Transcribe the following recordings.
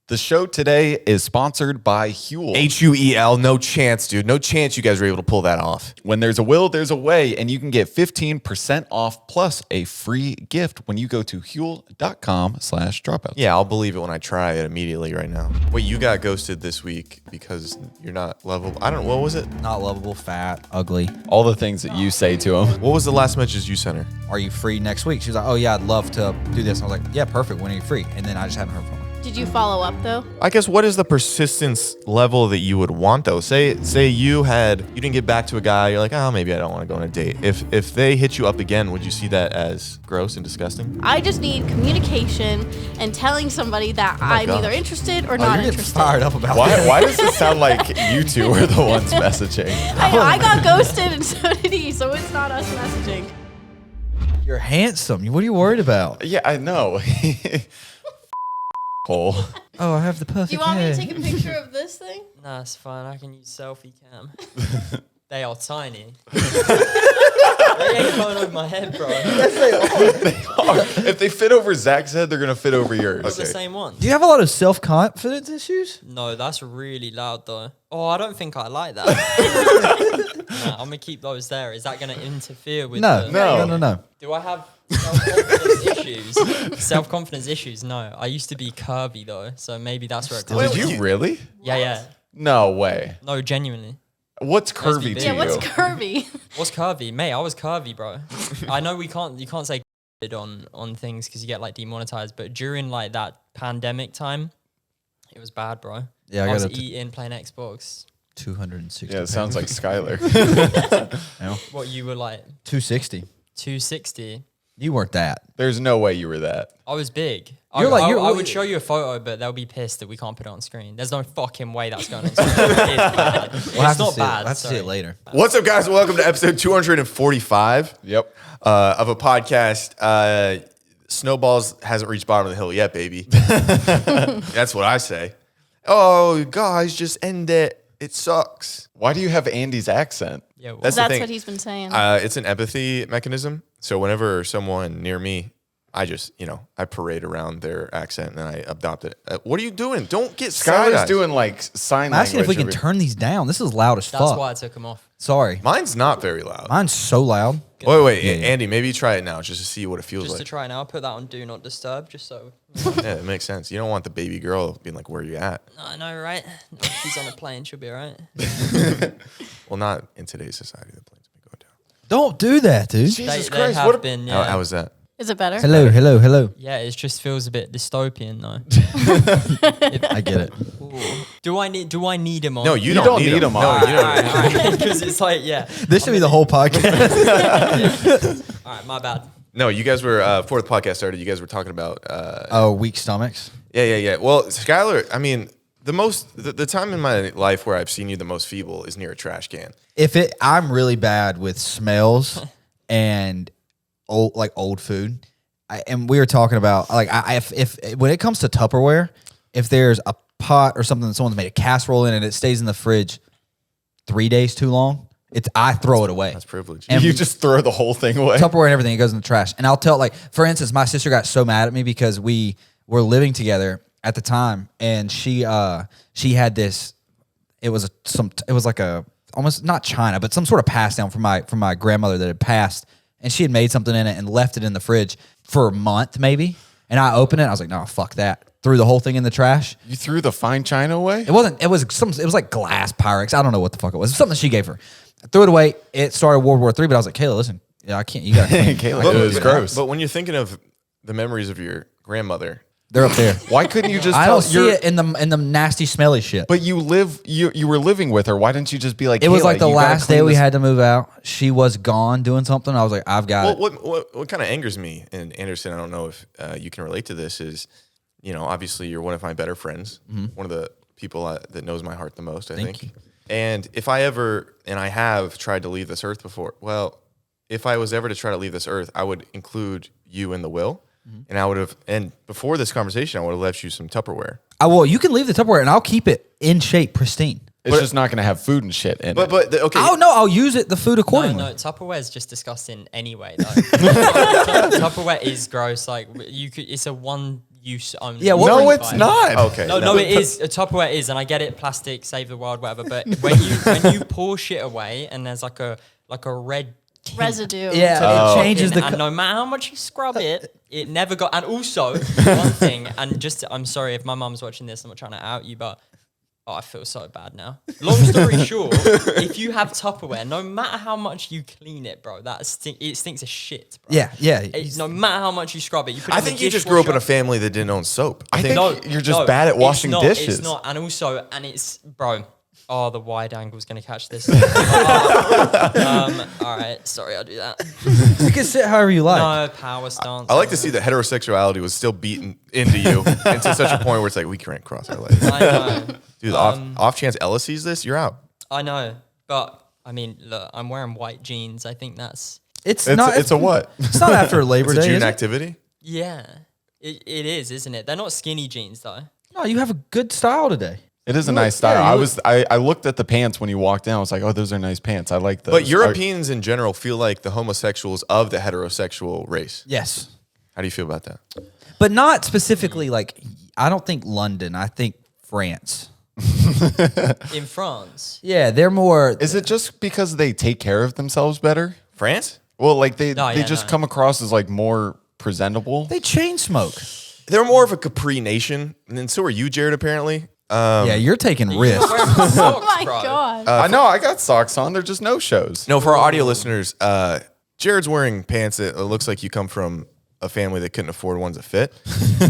The show today is sponsored by Huel. Huel. No chance, dude. No chance you guys were able to pull that off. When there's a will, there's a way, and you can get 15% off plus a free gift when you go to huel.com/dropouts. Yeah, I'll believe it when I try it immediately right now. Wait, you got ghosted this week because you're not lovable. I don't know. What was it? Not lovable, fat, ugly. All the things that you say to him. What was the last message you sent her? Are you free next week? She was like, oh yeah, I'd love to do this. And I was like, yeah, perfect. When are you free? And then I just haven't heard from her. Did you follow up though? I guess what is the persistence level that you would want though? Say you didn't get back to a guy, you're like, oh, maybe I don't want to go on a date. If they hit you up again, would you see that as gross and disgusting? I just need communication and telling somebody that I'm either interested or not you're interested. Fired up about Why does it sound like you two are the ones messaging? I got ghosted and so did he, so it's not us messaging. You're handsome. What are you worried about? Yeah, I know. Hole. Oh, I have the perfect Do you want me to hair. take a picture of this thing? Nah, it's fine. I can use selfie cam. They are tiny. They ain't going over my head, bro. They are. If they fit over Zach's head, they're gonna fit over yours. It's the same one. Do you have a lot of self-confidence issues? No, that's really loud though. Oh, I don't think I like that. Nah, I'm gonna keep those there. Is that gonna interfere with No. Do I have self-confidence issues? Self-confidence issues? No. I used to be curvy though, so maybe that's where it comes Did from. you really? Yeah. No way. No, genuinely. What's be curvy big. to Yeah, you? what's curvy? What's curvy? Mate, I was curvy, bro. I know you can't say on things because you get like demonetized, but during like that pandemic time, it was bad, bro. Yeah, I I was got eating playing Xbox. 260. Yeah, it sounds like Skyler. What you were like 260. 260. You weren't that. There's no way you were that. I was big. You're like- I would show you a photo, but they'll be pissed that we can't put it on screen. There's no fucking way that's going on screen. It's bad. We'll It's have to not see bad. We'll have to see sorry. it later. What's up, guys? Welcome to episode 245 Yep. of a podcast. Snowballs hasn't reached bottom of the hill yet, baby. That's what I say. Oh, guys, just end it. It sucks. Why do you have Andy's accent? Yeah, well, That's the That's thing. what he's been saying. It's an empathy mechanism. So whenever someone near me, I just, I parade around their accent and I adopt it. What are you doing? Don't get Skyler's side-eyed. doing like sign I'm language. asking if we can over- turn these down. This is loud as that's fuck. why I took him off. Sorry. Mine's not very loud. Mine's so loud. Wait, Yeah. Andy, maybe try it now just to see what it feels Just to like. try now, put that on Do Not Disturb, just so. Yeah, it makes sense. You don't want the baby girl being like, where are you at? I know, right? If she's on a plane, she'll be all right. Well, not in today's society. The plane's been going down. Don't do that, dude. Jesus They Christ! have What? been, yeah. How was that? Is it better? Hello. Yeah, it just feels a bit dystopian though. I get it. Do I need him on? No, you don't don't need need him him. on. No, you don't. Because it's like, yeah. This should be the whole podcast. All right, my bad. No, you guys were, before the podcast started, you guys were talking about, Oh, weak stomachs. yeah. Well, Skyler, I mean, the time in my life where I've seen you the most feeble is near a trash can. I'm really bad with smells and old food. And we were talking about if when it comes to Tupperware, if there's a pot or something that someone's made a casserole in and it stays in the fridge 3 days too long, I throw it away. That's privilege. And You just throw the whole thing away. Tupperware and everything, it goes in the trash. And I'll tell, for instance, my sister got so mad at me because we were living together at the time, and she had this. It was like a almost not china, but some sort of pass down from my grandmother that had passed, and she had made something in it and left it in the fridge for a month maybe. And I opened it, and I was like, no, fuck that. Threw the whole thing in the trash. You threw the fine china away? It wasn't. It was like glass Pyrex. I don't know what the fuck it was. Something she gave her. I threw it away. It started World War III, but I was like, Kayla, listen, I can't. You got to clean. Kayla, it was gross. But when you're thinking of the memories of your grandmother, They're up there. Why couldn't you just? I tell don't see it in the nasty, smelly shit. But you were living with her. Why didn't you just be like? It was "Kayla, like the you gotta last clean day we this-" had to move out. She was gone doing something. I was like, I've got well, it. what kind of angers me, and Anderson, I don't know if you can relate to this, is, obviously you're one of my better friends, one of the people that knows my heart the most, I think. you. And if I ever, and I have tried to leave this earth before, well, if I was ever to try to leave this earth, I would include you in the will. And I would have, and before this conversation, I would have left you some Tupperware. You can leave the Tupperware and I'll keep it in shape, pristine. It's just not going to have food and shit in it. But okay. Oh no, I'll use the food accordingly. No, Tupperware is just disgusting anyway. Though. Tupperware is gross. Like it's a 1 use only. Yeah, what No, were you it's not. Okay. No, it is. A Tupperware is, and I get it. Plastic, save the world, whatever. But when you pour shit away, and there's like a red tint Residue. Yeah, it changes the. and no matter how much you scrub it, it never got. And also, one thing, and just I'm sorry if my mum's watching this. I'm not trying to out you, but I feel so bad now. Long story short, if you have Tupperware, no matter how much you clean it, bro, it stinks of shit, bro. Yeah. No matter how much you scrub it, you put it I in the think you just grew up in a dishwasher. family that didn't own soap. I think No, you're just no, bad at it's washing not, dishes. It's not, and also, and it's, bro. Oh, the wide angle's gonna catch this. All right, sorry, I'll do that. You can sit however you like. No power stance. I like to see that heterosexuality was still beaten into you into such a point where it's like we can't cross our legs. I know, Dude, off chance Ella sees this, you're out. I know, but I mean, look, I'm wearing white jeans. I think that's It's not. It's a what? It's not after Labor It's a Day. June Is it? activity. yeah, it is, isn't it? They're not skinny jeans though. No, you have a good style today. It is a You nice look- yeah, style. you I looked at the pants when you walked in. I was like, oh, those are nice pants. I like those. But Europeans in general feel like the homosexuals of the heterosexual race. Yes, How do you feel about that? but not specifically like. I don't think London. I think France. In France, Yeah, they're more. Is it just because they take care of themselves better? France? Well, like they No, yeah, just no. come across as like more presentable. They chain smoke. They're more of a Capri nation, and then so are you, Jared. Apparently, Yeah, you're taking risks. Oh my god. I know. I got socks on. They're just no shows. no. For our audio listeners, Jared's wearing pants that it looks like you come from a family that couldn't afford ones that fit.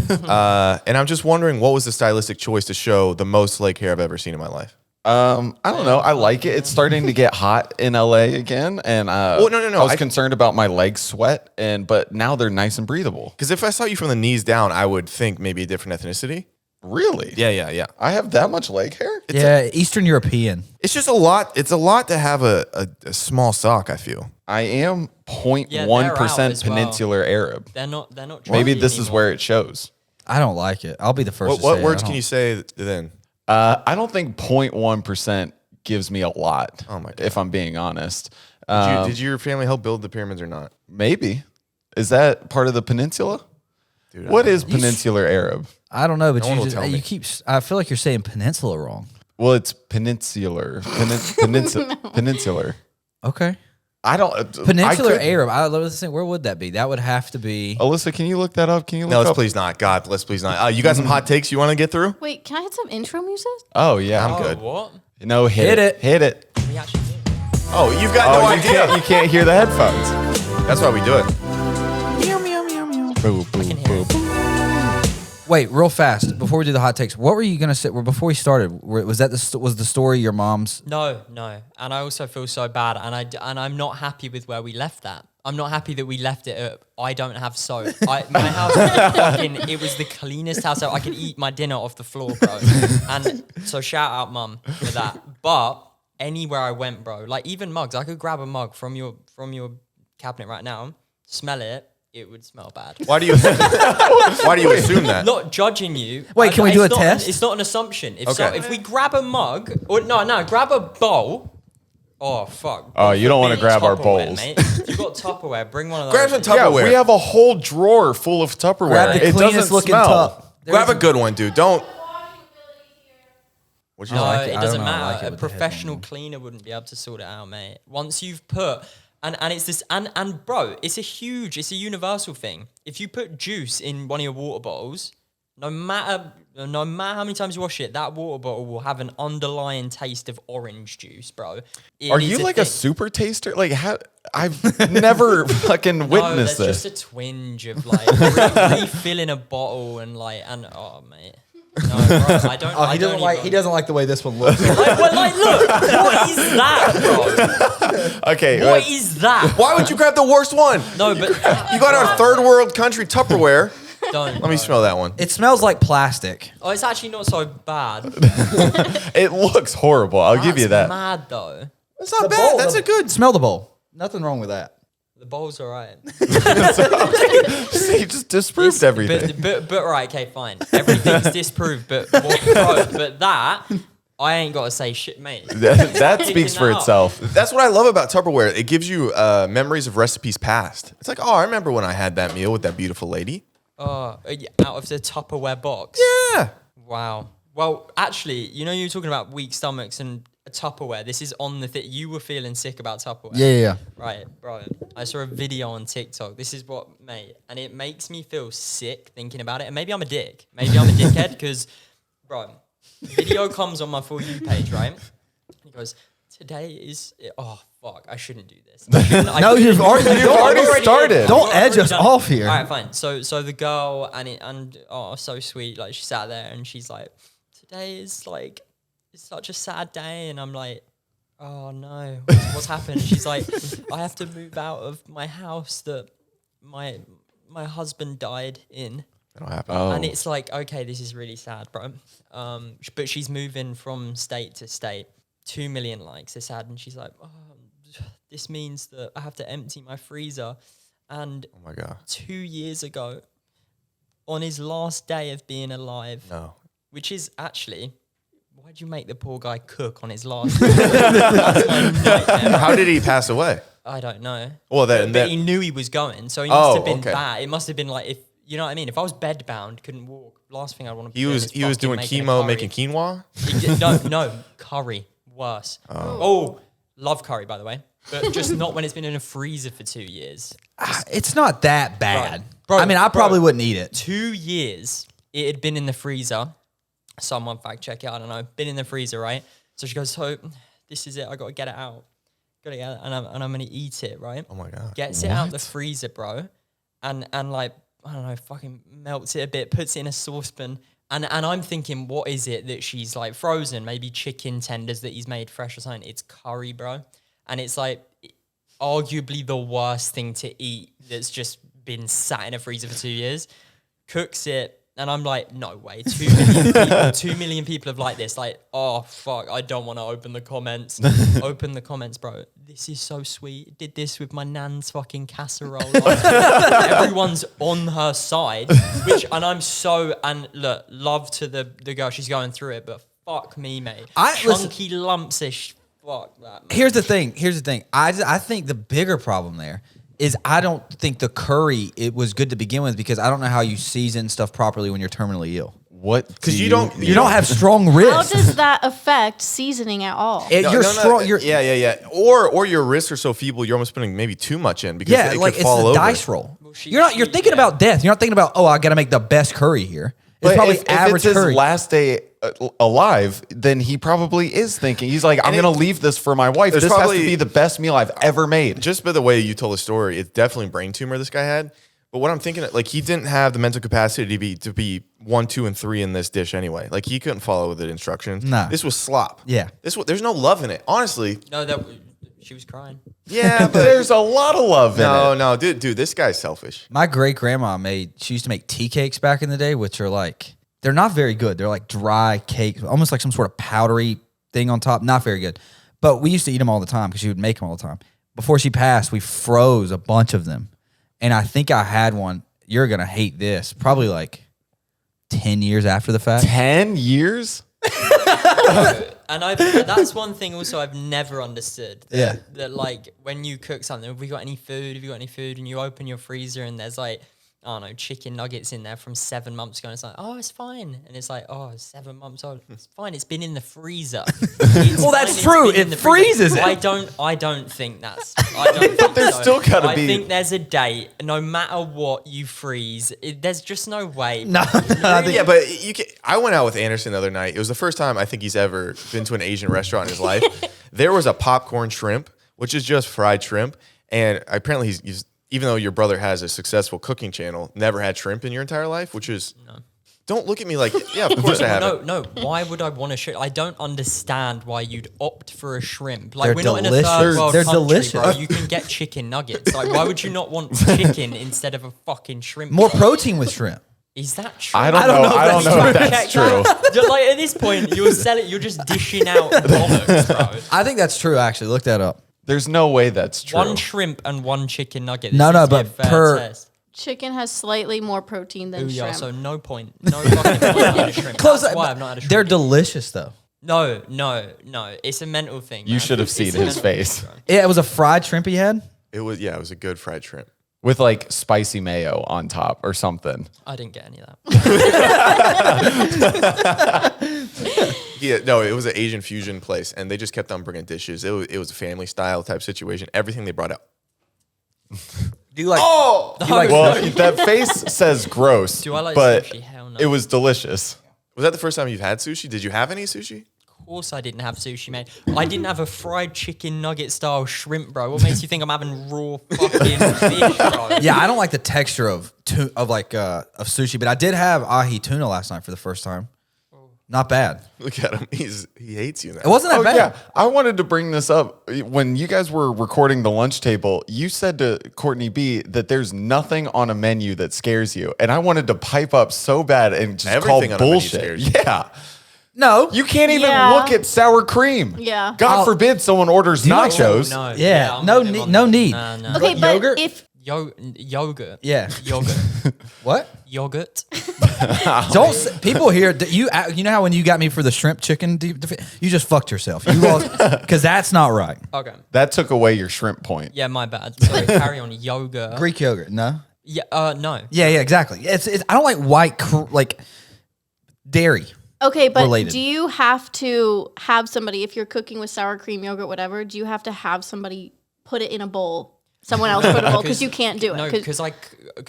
And I'm just wondering, what was the stylistic choice to show the most leg hair I've ever seen in my life? I don't know. I like it. It's starting to get hot in LA again, and no. I was concerned about my legs sweat, but now they're nice and breathable. Because if I saw you from the knees down, I would think maybe a different ethnicity. Really? Yeah. I have that much leg hair. Yeah, Eastern European. It's just a lot. It's a lot to have a small sock, I feel. I am Yeah, 0.1% they're out as well. Peninsular Arab. they're not. Maybe trendy this is anymore. where it shows. I don't like it. I'll be the first. What to say words I can don't. you say then? I don't think 0.1% gives me a lot. Oh my God. If I'm being honest. Did your family help build the pyramids or not? Maybe. Is that part of the peninsula? Dude, What is peninsular Arab? I don't know, but No one will you just tell me. you keep. I feel like you're saying peninsula wrong. Well, it's peninsular. Peninsular. Okay. I don't. Peninsular I could- Arab. I was saying, where would that be? That would have to be. Alyssa, can you look that up? Can you look No, let's up? please not. God, let's please not. You got some hot takes you want to get through? Wait, can I hit some intro music? Oh yeah, I'm good. What? No, Hit it. Hit it. We actually do. Oh, you've got Oh, no you idea. can't hear the headphones. That's why we do it. Boo, boo, can hear boo, it. boo. Wait, real fast before we do the hot takes. What were you gonna say? Before we started, was that was the story your mom's? No, and I also feel so bad, and I'm not happy with where we left that. I'm not happy that we left it at, I don't have soap. My house was it was the cleanest house ever. I could eat my dinner off the floor, bro. And so shout out mum for that. But anywhere I went, bro, like even mugs, I could grab a mug from your cabinet right now, smell it, it would smell bad. Why do you assume that? Not judging you. Wait, can we do it's a not- test? It's not an assumption. Okay. If we grab a mug, or no, grab a bowl. Oh fuck! Oh, you don't wanna Big grab our Tupperware, bowls. mate. If you got Tupperware, bring one of those. Grab some Yeah, Tupperware. we have a whole drawer full of Tupperware. Grab the It cleanest doesn't looking smell. cup. Grab a good one, dude. Don't. What'd you No, say? like it. it I doesn't don't know, I matter. like it A with the professional headphone. cleaner wouldn't be able to sort it out, mate. Once you've put and it's this and bro, it's a universal thing. If you put juice in one of your water bottles, no matter how many times you wash it, that water bottle will have an underlying taste of orange juice, bro. It Are is you like a thing. super taster? Like, how? I've never fucking No, witnessed there's this. just a twinge of like refilling a bottle and oh mate. No, bro, I don't. I don't even- doesn't like the way this one looks. look, what is that, bro? Okay, What is that? Why would you grab the worst one? No, but You got our third world country Tupperware. don't. Let me smell that one. It smells like plastic. Oh, it's actually not so bad. it looks horrible. I'll give you That's that. mad though. That's not bad. That's a good. Smell the bowl. Nothing wrong with that. The bowl's alright. You just disproved everything. But right, okay, fine. Everything's disproved, but that I ain't got to say shit, mate. that speaks for that up. itself. That's what I love about Tupperware. It gives you memories of recipes past. It's like, oh, I remember when I had that meal with that beautiful lady. Out of the Tupperware box. Yeah. Wow. Well, actually, you know, you were talking about weak stomachs and a Tupperware. This is on the thing. You were feeling sick about Tupperware. Yeah. Right, bro. I saw a video on TikTok. This is what, mate, and it makes me feel sick thinking about it. And maybe I'm a dick. Maybe I'm a dickhead because, bro, video comes on my For You page, right? He goes, today is, oh, fuck, I shouldn't do this. No, you've already started. Don't edge us off here. All right, fine. So the girl, so sweet. Like, she sat there and she's like, today is like, it's such a sad day. And I'm like, oh no, what's happened? She's like, I have to move out of my house that my husband died in. That'll happen. Oh. And it's like, okay, this is really sad, bro. But she's moving from state to state. 2 million likes. It's sad. And she's like, oh, this means that I have to empty my freezer. And Oh my God. 2 years ago, on his last day of being alive, No. which is actually, why'd you make the poor guy cook on his last day? That's my nightmare. How did he pass away? I don't know. Well, then But he knew he was going, so he must have been bad. It must have been like, if you know what I mean. If I was bedbound, couldn't walk, last thing I want to be he was doing chemo, making quinoa. No, curry, worse. Oh, love curry, by the way, but just not when it's been in a freezer for 2 years. It's not that bad. Bro, I mean, I probably wouldn't eat it. 2 yees, it had been in the freezer. Someone fact check it, I don't know. Been in the freezer, right? So she goes, so this is it. I got to get it out. Got to get it, and I'm going to eat it, right? Oh my God. Gets it out the freezer, bro. And like, I don't know, fucking melts it a bit, puts it in a saucepan. And I'm thinking, what is it that she's like frozen? Maybe chicken tenders that he's made fresh or something. It's curry, bro. And it's like arguably the worst thing to eat that's just been sat in a freezer for 2 years. Cooks it. And I'm like, no way. 2 million people have liked this. Like, oh, fuck. I don't want to open the comments. Open the comments, bro. This is so sweet. Did this with my nan's fucking casserole. Like, everyone's on her side. And look, love to the girl. She's going through it, but fuck me, mate. Chunky lumps-ish. Fuck that, man. Here's the thing. I think the bigger problem there is I don't think the curry, it was good to begin with because I don't know how you season stuff properly when you're terminally ill. What? Because you don't have strong wrists. How does that affect seasoning at all? You're strong. Yeah. Or your wrists are so feeble, you're almost putting maybe too much in because it like could fall over. It's a dice roll. You're thinking about death. You're not thinking about, I got to make the best curry here. It's probably if average it's his curry. last day alive, then he probably is thinking, he's like, I'm going to leave this for my wife. This has to be the best meal I've ever made. Just by the way you told the story, it's definitely brain tumor this guy had. But what I'm thinking, like, he didn't have the mental capacity to be 1, 2, and 3 in this dish anyway. Like, he couldn't follow the instructions. Nah. This was slop. Yeah. There's no love in it. Honestly. No, she was crying. Yeah, but There's a lot of love in it. No, dude, this guy's selfish. My great grandma she used to make tea cakes back in the day, which are like, they're not very good. They're like dry cakes, almost like some sort of powdery thing on top. Not very good. But we used to eat them all the time because she would make them all the time. Before she passed, we froze a bunch of them. And I think I had one. You're going to hate this. Probably like 10 years after the fact. 10 years? And that's one thing also I've never understood. Yeah. That like when you cook something, have you got any food? And you open your freezer and there's like, I don't know, chicken nuggets in there from 7 months ago. And it's like, oh, it's fine. And it's like, oh, it's 7 months old. It's fine. It's been in the freezer. Well, that's true. It freezes it. I don't think that's. I don't think there's so. still gotta be- I think there's a date. No matter what you freeze, there's just no way. No. Yeah, but I went out with Anderson the other night. It was the first time I think he's ever been to an Asian restaurant in his life. There was a popcorn shrimp, which is just fried shrimp. And apparently he's even though your brother has a successful cooking channel, never had shrimp in your entire life, which is, don't look at me like, yeah, of course I haven't. No, why would I want a shrimp? I don't understand why you'd opt for a shrimp. Like, They're we're not in a delicious. third world They're country, delicious. bro. You can get chicken nuggets. Like, why would you not want chicken instead of a fucking shrimp? More protein with shrimp. Is that true? I don't know if that's true. Like, at this point, you're just dishing out bollocks, bro. I think that's true, actually. Look that up. There's no way that's true. One shrimp and one chicken nugget. No, This but is a fair per- test. Chicken has slightly more protein than Booyah, shrimp. so no point. No fucking point on a shrimp. Close. That's why I've not had a shrimp. They're delicious, though. No. It's a mental thing. You man. should have seen It's a his mental face. thing, bro. Yeah, it was a fried shrimp he had. It was a good fried shrimp. with like spicy mayo on top or something. I didn't get any of that. Yeah, no, it was an Asian fusion place, and they just kept on bringing dishes. It was a family style type situation. Everything they brought out. Do you like? Well, that face says gross. Do I like but sushi? Hell no. it was delicious. Was that the first time you've had sushi? Did you have any sushi? Of course I didn't have sushi, mate. I didn't have a fried chicken nugget style shrimp, bro. What makes you think I'm having raw fucking fish, bro? Yeah, I don't like the texture of sushi, but I did have ahi tuna last night for the first time. Not bad. Look at him. He hates you now. It wasn't that bad. Yeah, I wanted to bring this up. When you guys were recording the lunch table, you said to Courtney B that there's nothing on a menu that scares you. And I wanted to pipe up so bad and just Everything on call a menu bullshit. scares you. Yeah. No. You can't even Yeah. look at sour cream. Yeah. God forbid someone orders you like- nachos. No. Yeah, I'm no with him need- on no that. need. No. Okay, but Yogurt? if Yogurt. Yeah. Yogurt. What? Yogurt. Don't say, people here. You know how when you got me for the shrimp chicken, you just fucked yourself. You lost because that's not right. Okay. That took away your shrimp point. Yeah, my bad. Sorry, carry on. Yogurt. Greek yogurt, no. Yeah, no. Yeah, exactly. It's I don't like white like dairy. Okay, but related. do you have to have somebody, if you're cooking with sour cream, yogurt, whatever, do you have to have somebody put it in a bowl? Someone else put it in a bowl because you can't do it. No, because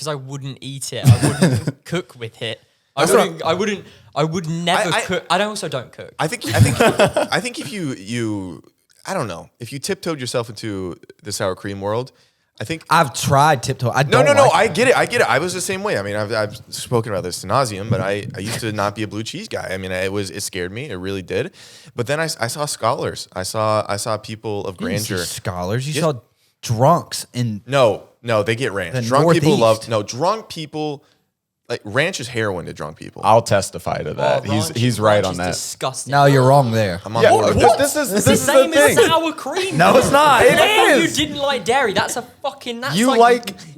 I wouldn't eat it. I wouldn't cook with it. I would never cook. I also don't cook. I think if you I don't know, if you tiptoed yourself into the sour cream world, I think I've tried tiptoe. I No, don't no, no. like I get it. I was the same way. I mean, I've spoken about this to nauseum, but I used to not be a blue cheese guy. I mean, it scared me. It really did. But then I saw scholars. I saw people of You didn't see grandeur. scholars. You saw drunks in. No, they get ranch. The Drunk people Northeast. drunk people. Like ranch is heroin to drunk people. I'll testify to that. He's right on that. Disgusting. No, you're wrong there. I'm on Yeah, board with what? this. This It's is the the same as thing. sour cream. No, it's not. It It You is. didn't like dairy. That's a fucking. That's You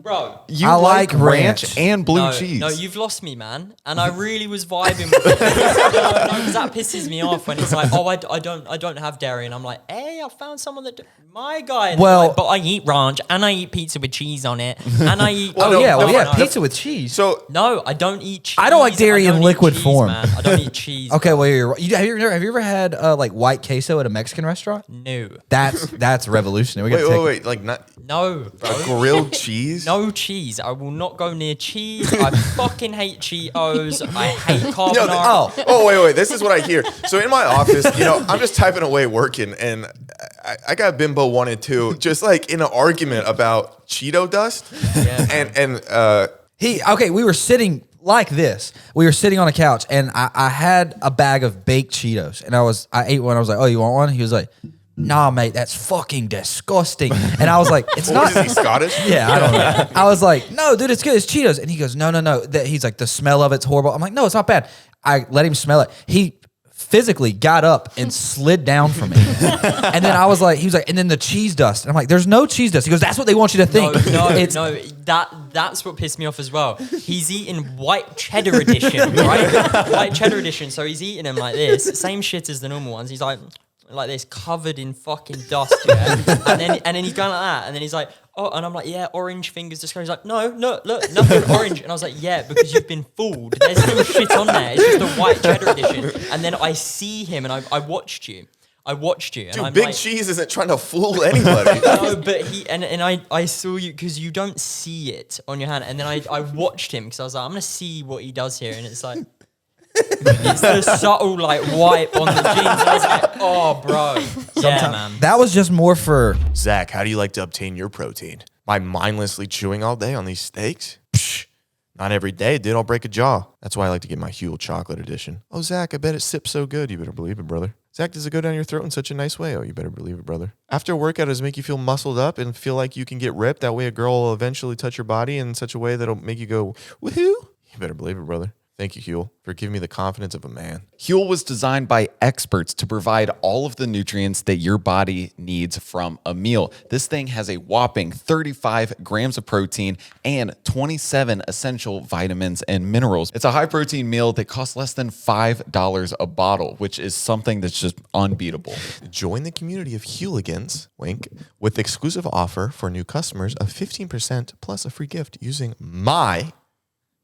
bro. You I like like ranch ranch. and blue No, cheese. no, you've lost me, man. And I really was vibing with it. No, because that pisses me off when it's like, oh, I don't have dairy, and I'm like, hey, I found someone that my guy. And Well- they're like, but I eat ranch and I eat pizza with cheese on it, and I eat. Oh no, yeah, no, well yeah, no. pizza with cheese. So No, I don't eat cheese. I don't like dairy in don't eat liquid cheese, form. Man. I don't eat cheese. Okay, well you're right. Have you ever had like white queso at a Mexican restaurant? No. That's revolutionary. We wait, gotta take wait. Like not No, bro. grilled cheese. No cheese. I will not go near cheese. I fucking hate Cheetos. I hate carbonara. Yo, oh, wait. This is what I hear. So in my office, I'm just typing away working, and I got Bimbo 1 and 2 just like in an argument about Cheeto dust. Yeah. And we were sitting like this. We were sitting on a couch, and I had a bag of baked Cheetos, and I ate one. I was like, "Oh, you want one?" He was like, "Nah, mate, that's fucking disgusting." And I was like, "It's not." is he Scottish? Yeah, I don't know. I was like, "No, dude, it's good. It's Cheetos." And he goes, "No." He's like, "The smell of it's horrible." I'm like, "No, it's not bad." I let him smell it. He physically got up and slid down from me. And then he was like, and then the cheese dust. And I'm like, there's no cheese dust. He goes, that's what they want you to think. That's what pissed me off as well. He's eating white cheddar edition, right? White cheddar edition. So he's eating them like this, same shit as the normal ones. He's like this, covered in fucking dust, yeah. and then he's going like that, and then he's like, oh, and I'm like, yeah, orange fingers disgusting. He's like, no, look, nothing orange. And I was like, yeah, because you've been fooled. There's no shit on there. It's just a white cheddar edition. And then I see him, and I watched you. And Dude, I'm Big like, Cheese isn't trying to fool anybody. no, but I saw you because you don't see it on your hand, and then I watched him because I was like, I'm gonna see what he does here, and it's like it's the subtle like wipe on the jeans. I was like, oh, bro, yeah, man. That was just more for Zach, how do you like to obtain your protein? By mindlessly chewing all day on these steaks? Psh, not every day, dude. I'll break a jaw. That's why I like to get my Huel chocolate edition. Oh, Zach, I bet it sips so good. You better believe it, brother. Zach, does it go down your throat in such a nice way? Oh, you better believe it, brother. After a workout, does it make you feel muscled up and feel like you can get ripped? That way a girl will eventually touch your body in such a way that'll make you go, woohoo? You better believe it, brother. Thank you, Huel, for giving me the confidence of a man. Huel was designed by experts to provide all of the nutrients that your body needs from a meal. This thing has a whopping 35 grams of protein and 27 essential vitamins and minerals. It's a high protein meal that costs less than $5 a bottle, which is something that's just unbeatable. Join the community of Hueligans, wink, with exclusive offer for new customers of 15% plus a free gift using my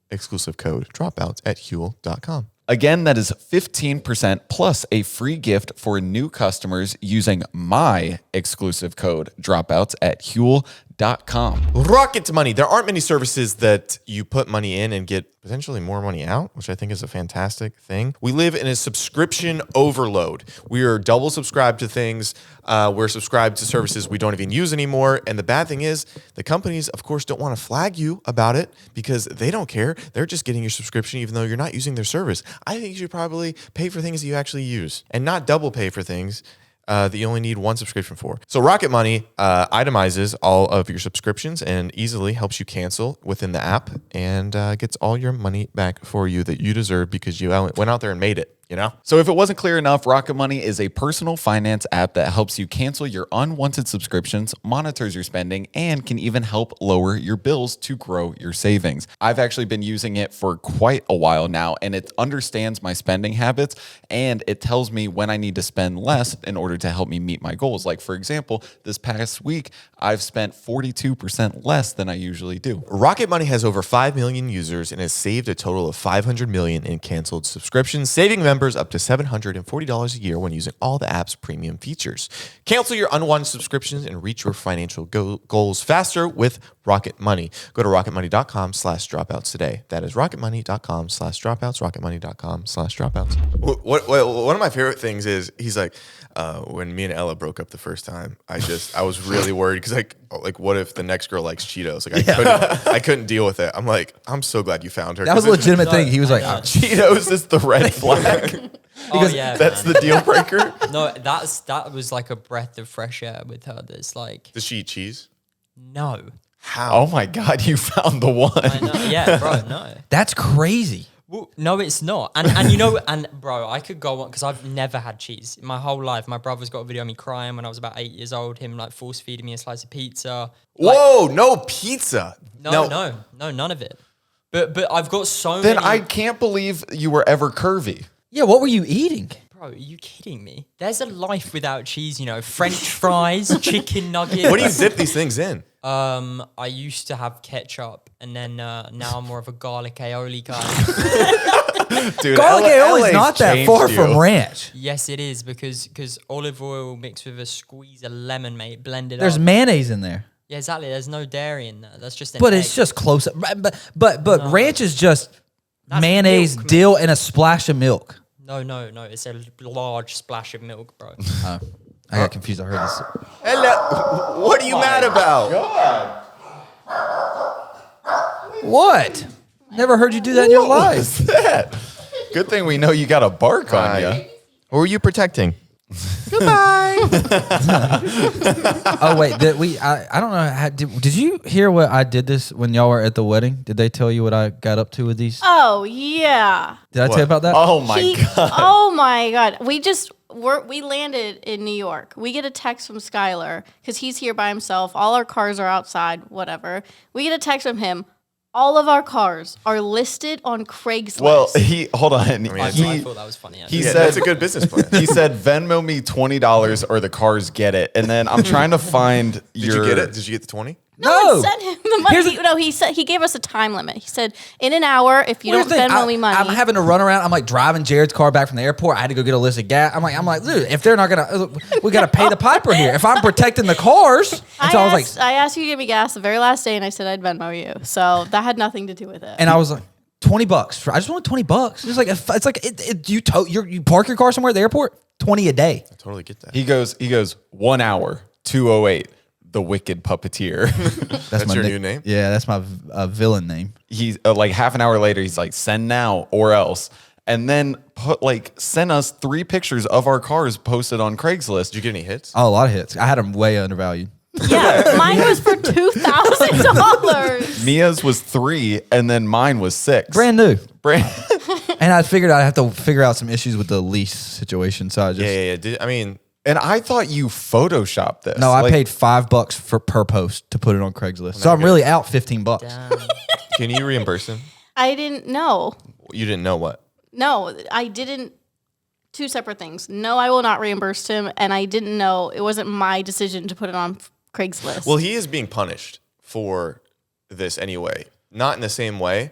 exclusive code Dropouts at Huel.com. Again, that is 15% plus a free gift for new customers using my exclusive code Dropouts at Huel.com. Rocket money. There aren't many services that you put money in and get potentially more money out, which I think is a fantastic thing. We live in a subscription overload. We are double subscribed to things. We're subscribed to services we don't even use anymore. And the bad thing is the companies, of course, don't want to flag you about it because they don't care. They're just getting your subscription even though you're not using their service. I think you should probably pay for things that you actually use and not double pay for things that you only need one subscription for. So Rocket Money itemizes all of your subscriptions and easily helps you cancel within the app and gets all your money back for you that you deserve because you went out there and made it. You know? So if it wasn't clear enough, Rocket Money is a personal finance app that helps you cancel your unwanted subscriptions, monitors your spending, and can even help lower your bills to grow your savings. I've actually been using it for quite a while now, and it understands my spending habits, and it tells me when I need to spend less in order to help me meet my goals. Like, for example, this past week, I've spent 42% less than I usually do. Rocket Money has over 5 million users and has saved a total of 500 million in canceled subscriptions, saving members up to $740 a year when using all the app's premium features. Cancel your unwanted subscriptions and reach your financial goals faster with Rocket Money. Go to rocketmoney.com/dropouts today. That is rocketmoney.com/dropouts, rocketmoney.com/dropouts. One of my favorite things is he's like, when me and Ella broke up the first time, I was really worried because like what if the next girl likes Cheetos? Like I couldn't deal with it. I'm like, I'm so glad you found her. That was a legitimate thing. He was like, Cheetos is the red flag. Oh, yeah, That's man. the deal breaker. No, that was like a breath of fresh air with her. That's like, Does she eat cheese? no. How? Oh my God, you found the one. I know. Yeah, bro, no. that's crazy. Well, no, it's not. And you know, and bro, I could go on because I've never had cheese in my whole life. My brother's got a video of me crying when I was about 8 years old. Him like force feeding me a slice of pizza. Whoa, no pizza. No, none of it. But I've got so Then many. I can't believe you were ever curvy. Yeah, what were you eating? Bro, are you kidding me? There's a life without cheese, you know. French fries, chicken nuggets. What do you dip these things in? I used to have ketchup, and then now I'm more of a garlic aioli guy. Dude, Garlic aioli LA's is not that changed far you. from ranch. Yes, it is because olive oil mixed with a squeeze of lemon, mate, blended There's up. mayonnaise in there. Yeah, exactly. There's no dairy in there. That's just an But egg. it's just close. But ranch is just That's mayonnaise, milk, man. dill, and a splash of milk. No. It's a large splash of milk, bro. I got confused. I heard this. Hello. What are you mad about? What? Never heard you do that in your life. What's that? Good thing we know you got a bark on you. Who are you protecting? Oh wait, I don't know. Did you hear what I did this when y'all were at the wedding? Did they tell you what I got up to with these? Oh yeah. Did I tell you about that? Oh my God. Oh my God. We landed in New York. We get a text from Skyler because he's here by himself. All our cars are outside, whatever. We get a text from him. All of our cars are listed on Craigslist. Well, hold on. I He, thought that was funny. he Actually. Yeah, said that's a good business plan. he said Venmo me $20 or the cars get it. And then I'm trying to find Did your. you get it? Did you get the 20? no one sent him the money. He said he gave us a time limit. He said in an hour, if you don't Venmo me money. I'm having to run around. I'm like driving Jared's car back from the airport. I had to go get Alyssa gas. I'm like, dude, if they're not gonna, we gotta pay the piper here. If I'm protecting the cars, and so I was like, I asked you to give me gas the very last day, and I said I'd Venmo you. So that had nothing to do with it. and I was like, $20. I just want $20. It's like you park your car somewhere at the airport. $20 a day. I totally get that. He goes 1 hour, 208. The Wicked Puppeteer. That's your new name? Yeah, that's my villain name. He's like half an hour later, he's like, send now or else. And then send us 3 pictures of our cars posted on Craigslist. Did you get any hits? Oh, a lot of hits. I had them way undervalued. Yeah, mine was for $2,000. Mia's was 3 and then mine was 6. Brand new. And I figured I'd have to figure out some issues with the lease situation. So I just And I thought you photoshopped this. no, I paid $5 per post to put it on Craigslist. So I'm really out $15. Damn. Can you reimburse him? I didn't know. You didn't know what? No, I didn't. Two separate things. No, I will not reimburse him, and I didn't know it wasn't my decision to put it on Craigslist. Well, he is being punished for this anyway. Not in the same way.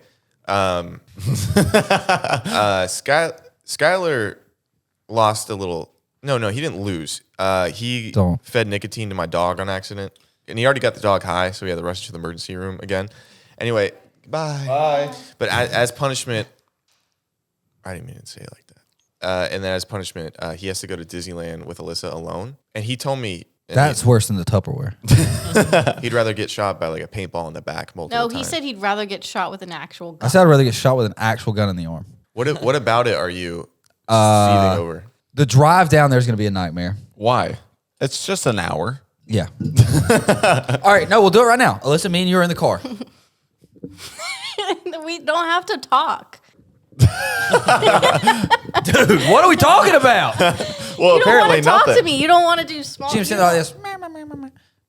Skyler lost a little. No, he didn't lose. He fed nicotine to my dog on accident, and he already got the dog high, so he had to rush to the emergency room again. Anyway, bye. But as punishment, I didn't mean to say it like that. And then as punishment, he has to go to Disneyland with Alyssa alone. And he told me That's worse than the Tupperware. he'd rather get shot by like a paintball in the back multiple times. No, he said he'd rather get shot with an actual gun. I said I'd rather get shot with an actual gun in the arm. What about it are you seething over? The drive down there is going to be a nightmare. Why? It's just an hour. Yeah. All right, no, we'll do it right now. Alyssa, me and you are in the car. We don't have to talk. Dude, what are we talking about? Well, You don't want to talk to me. You don't want to do small. She's sitting all this,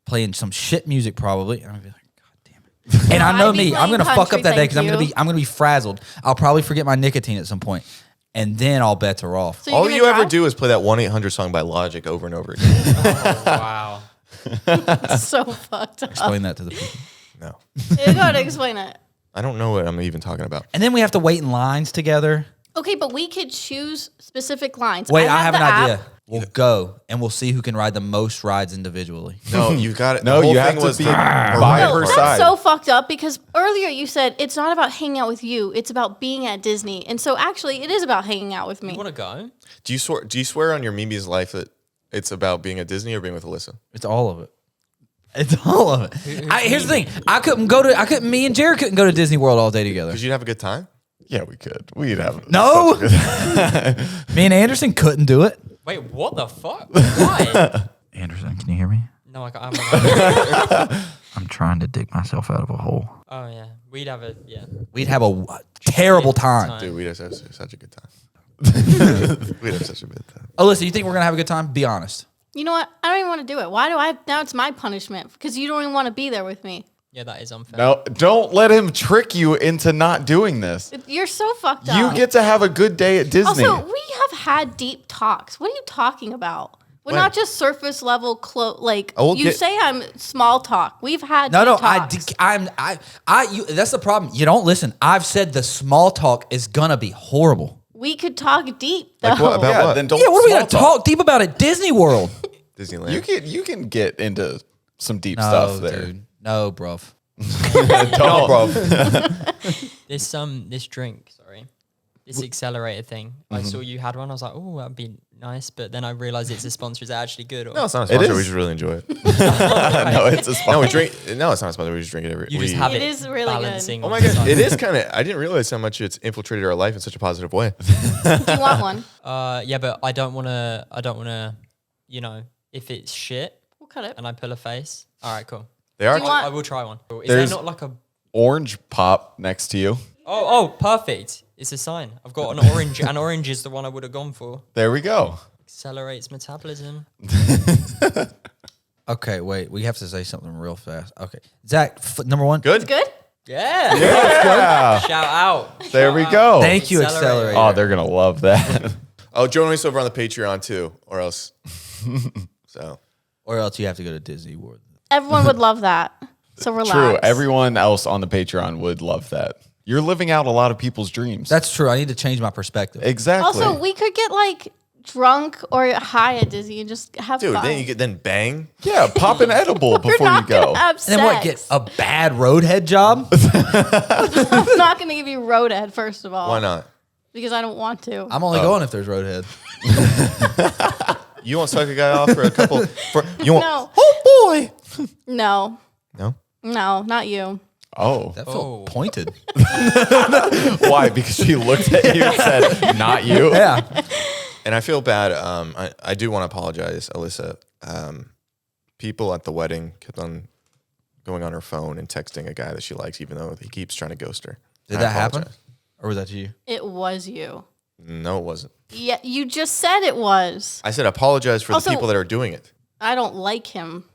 playing some shit music probably. And I'll be like, God damn it. And I know I'd be me, I'm playing gonna fuck country, up that day thank because you. I'm gonna be frazzled. I'll probably forget my nicotine at some point, and then all bets are off. So you're All gonna you ever drive? do is play that 1-800 song by Logic over and over again. Wow. So fucked up. Explain that to the people. No. You gotta explain it. I don't know what I'm even talking about. And then we have to wait in lines together. Okay, but we could choose specific lines. Wait, I have the an app. idea. We'll go and we'll see who can ride the most rides individually. No, you got it. No, The whole you thing have to was be the- by No, her that's side. so fucked up because earlier you said it's not about hanging out with you, it's about being at Disney. And so actually it is about hanging out with me. You want to go? Do you swear on your Mimi's life that it's about being at Disney or being with Alyssa? It's all of it. It's all of it. Here's the thing. Me and Jared couldn't go to Disney World all day together. Because you'd have a good time? Yeah, we could. We'd have No. such a good- Me and Anderson couldn't do it. Wait, what the fuck? Why? Anderson, can you hear me? No, I can't. I'm trying to dig myself out of a hole. Oh yeah, we'd have a We'd have a terrible time. Dude, we'd have such a good time. We'd have such a good time. Alyssa, you think we're going to have a good time? Be honest. You know what? I don't even want to do it. Why do I? Now it's my punishment because you don't even want to be there with me. Yeah, that is unfair. No, don't let him trick you into not doing this. You're so fucked up. You get to have a good day at Disney. Also, we have had deep talks. What are you talking about? We're When? not just surface level. will You get- say I'm small talk. We've had No, deep no, talks. that's the problem. You don't listen. I've said the small talk is going to be horrible. We could talk deep though. Like what? About yeah, what? then don't. Yeah, what are we going small to talk deep about at Disney World? Disneyland. You can get into some deep No, stuff there. dude. No, bruv. Don't, bro. This drink, this accelerator thing. I saw you had one. I was like, oh, that'd be nice. But then I realized it's a sponsor. Is it actually good? Or? No, it's not a It sponsor. is. We just really enjoy it. No, it's a No, spot. we drink. No, it's not a sponsor. We just drink it every. You we, just have It it. is really good. balancing Oh on my the god, side. it is kind of. I didn't realize how much it's infiltrated our life in such a positive way. Do you want one? Yeah, but I don't want to. You know, if it's shit We'll cut it. and I pull a face. All right, cool. They are. Do you want- I will try one. Is There's- there not like a? Orange pop next to you. Oh, perfect. It's a sign. I've got an orange. And orange is the one I would have gone for. There we go. Accelerates metabolism. Okay, wait. We have to say something real fast. Okay. Zach, number one. Good. It's good. Yeah. Yeah. Shout out. There we go. Thank you, Accelerator. Accelerator. Oh, they're gonna love that. Oh, join us over on the Patreon too, or else. So Or else you have to go to Disney World. Everyone would love that. So relax. True. Everyone else on the Patreon would love that. You're living out a lot of people's dreams. That's true. I need to change my perspective. exactly. Also, we could get like drunk or high at Disney and just have dude, fun. then you get bang. yeah, pop an edible We're before you not go. gonna have And sex. then what? Get a bad roadhead job? I'm not gonna give you roadhead first of all. Why not? Because I don't want to. I'm only going if there's roadhead. You won't suck a guy off for a couple. You won't. No. Oh boy. No. No. Not you. Oh, That felt Oh. pointed. why? Because she looked at you and said, "Not you." Yeah. And I feel bad. I do want to apologize, Alyssa. People at the wedding kept on going on her phone and texting a guy that she likes, even though he keeps trying to ghost her. Did I that happen? apologize. Or was that you? It was you. No, it wasn't. Yeah, you just said it was. I said apologize for Also- the people that are doing it. I don't like him.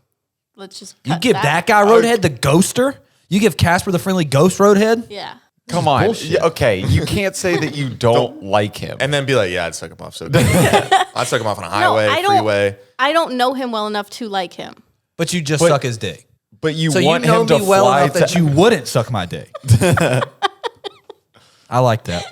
Let's just You cut give that guy Roadhead the ghoster? You give Casper the friendly ghost Roadhead? Yeah. Come on. bullshit. Yeah, okay, you can't say that you don't like him. And then be like, yeah, I'd suck him off so good. I'd suck him off on a highway, I don't- freeway. I don't know him well enough to like him. But you just suck his dick. But you So want you know him to me well fly enough that to you wouldn't suck my dick. I like that.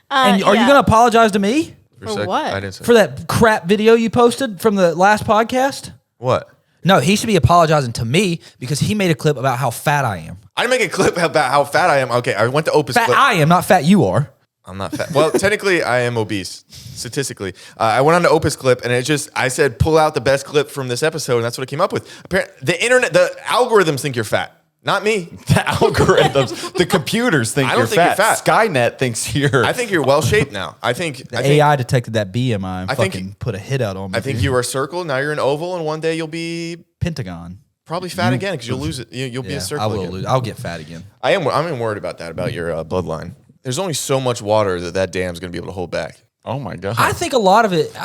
And are you yeah. going to apologize to me For, For what? I didn't say for that crap video you posted from the last podcast? what? No, he should be apologizing to me because he made a clip about how fat I am. I didn't make a clip about how fat I am. Okay, I went to Opus Fat Clip. I am, not fat you are. I'm not fat. Well, technically, I am obese. Statistically, I went on to Opus Clip, and I said, pull out the best clip from this episode, and that's what I came up with. Apparently, the internet, the algorithms think you're fat, not me. the algorithms. The computers think I don't you're think you're fat. fat. Skynet thinks you're. I think you're well shaped now. I think The AI detected that BMI and I think- fucking put a hit out on me. I think dude. you were a circle. Now you're an oval, and one day you'll be Pentagon. probably fat again because you'll lose it. You'll be Yeah, a circle. I will again. lose. I'll get fat again. I'm worried about that, about your bloodline. There's only so much water that dam's going to be able to hold back. oh my god. I think a lot of it,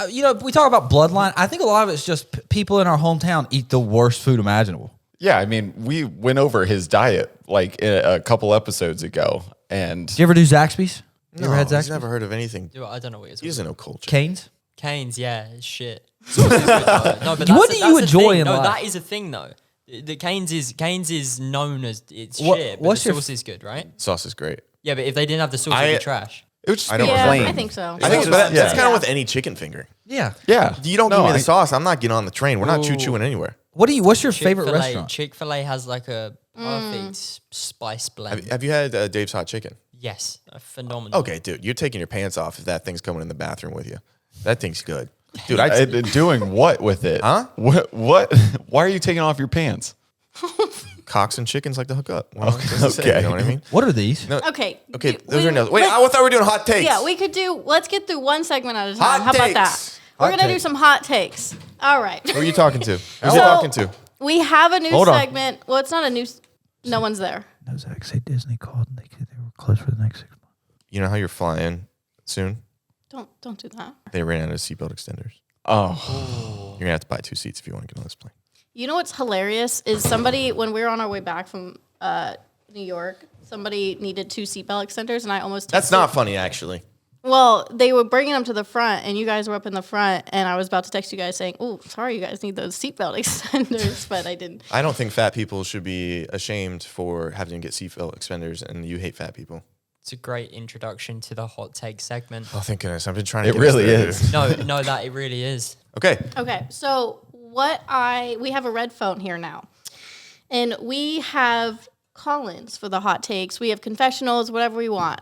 we talk about bloodline. I think a lot of it's just people in our hometown eat the worst food imaginable. Yeah, I mean, we went over his diet like a couple episodes ago, and Do you ever do Zaxby's? You ever had he's Zaxby's? never heard of anything. Dude, I don't know what you're He talking doesn't know culture. Canes? Canes, yeah, it's shit. Sauce is good, though. No, but What that's do a you enjoy thing. in No, life? that is a thing though. The Canes is known as it's What- shit, but what's the your sauce is good, right? Sauce is great. Yeah, but if they didn't have the sauce, it'd be trash. it would just I be don't Yeah, plain. I think so. I think It's but just- that's yeah. kind of with any chicken finger. Yeah. Yeah, You don't No, give me the I- sauce, I'm not getting on the train. We're not choo-chooing anywhere. What's your favorite Chick-fil-A, restaurant? Chick-fil-A has like a perfect spice blend. Have you had Dave's Hot Chicken? Yes, a phenomenal. Okay, dude, you're taking your pants off if that thing's coming in the bathroom with you. That thing's good. Dude, Doing what with it? Huh? What? Why are you taking off your pants? cocks and chickens like to hook up. Well, that's the same, okay. you know what I mean? What are these? No, Okay. Okay, do- those we- are no. Wait, let's- I thought we were doing hot takes. Yeah, we could do. Let's get through one segment at a time. Hot How about that? takes. We're Hot gonna do takes. some hot takes. All right. Who are you talking to? Who's So- you talking to? We have a new Hold on. segment. Well, it's not a new. No one's there. No, Zach, say Disney called and they were closed for the next 6 months. You know how you're flying soon? Don't do that. They ran out of seatbelt extenders. Oh, You're gonna have to buy 2 seats if you want to get on this plane. You know what's hilarious is somebody when we were on our way back from New York, somebody needed 2 seatbelt extenders, and I almost. That's not funny, actually. Well, they were bringing them to the front, and you guys were up in the front, and I was about to text you guys saying, "Oh, sorry, you guys need those seatbelt extenders," but I didn't. I don't think fat people should be ashamed for having to get seatbelt extenders, and you hate fat people. It's a great introduction to the hot take segment. Oh, thank goodness. I've been trying to it get us really there, is. dude. No, that it really is. Okay. Okay, so we have a red phone here now, and we have call-ins for the hot takes. We have confessionals, whatever we want.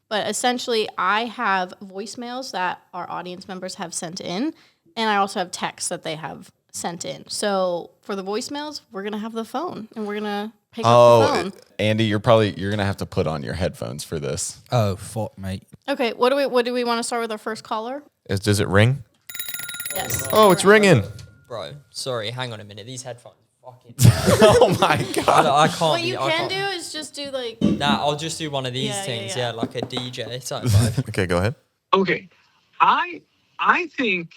But essentially, I have voicemails that our audience members have sent in, and I also have texts that they have sent in. So for the voicemails, we're gonna have the phone, and we're gonna pick up the phone. Andy, you're gonna have to put on your headphones for this. Oh, fuck, mate. Okay, what do we want to start with our first caller? Does it ring? Yes. Oh, it's ringing. Bro, sorry, hang on a minute. These headphones fucking Oh my god. I can't What be- you I can can't- do is just do like. Nah, I'll just do one of these Yeah, yeah, things, yeah. like a DJ type vibe. Okay, go ahead. Okay, I think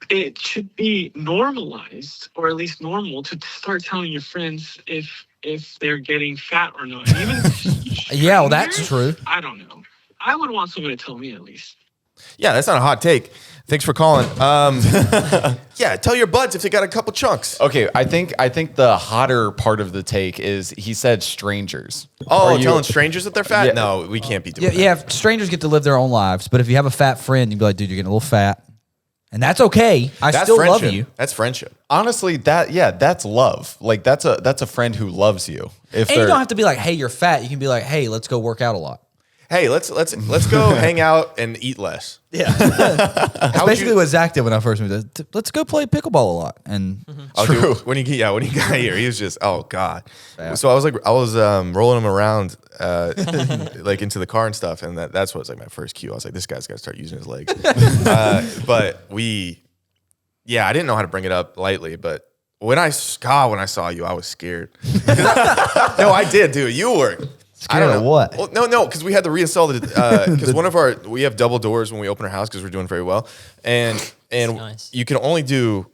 it should be normalized, or at least normal, to start telling your friends if they're getting fat or not. Even Yeah, well, that's strangers, true. I don't know. I would want somebody to tell me at least. Yeah, that's not a hot take. Thanks for calling. Yeah, tell your buds if they got a couple chunks. Okay, I think the hotter part of the take is he said strangers. Oh, Are you- telling strangers that they're fat? Yeah. No, we can't be doing Yeah, that. yeah, strangers get to live their own lives, but if you have a fat friend, you'd be like, dude, you're getting a little fat. And that's okay. I That's still friendship. love you. That's friendship. Honestly, that's love. Like that's a friend who loves you. If And you they're don't have to be like, hey, you're fat. You can be like, hey, let's go work out a lot. Hey, let's go hang out and eat less. Yeah. That's basically what Zach did when I first moved. Let's go play pickleball a lot. And Oh, dude, when he got here, he was just God. So I was rolling him around like into the car and stuff, and that's what was like my first cue. I was like, this guy's got to start using his legs. But I didn't know how to bring it up lightly, but when I saw you, I was scared. No, I did, dude. You were I don't know what? Well, no, because we had to reinstall the because we have double doors when we open our house because we're doing very well, and nice. you can only do.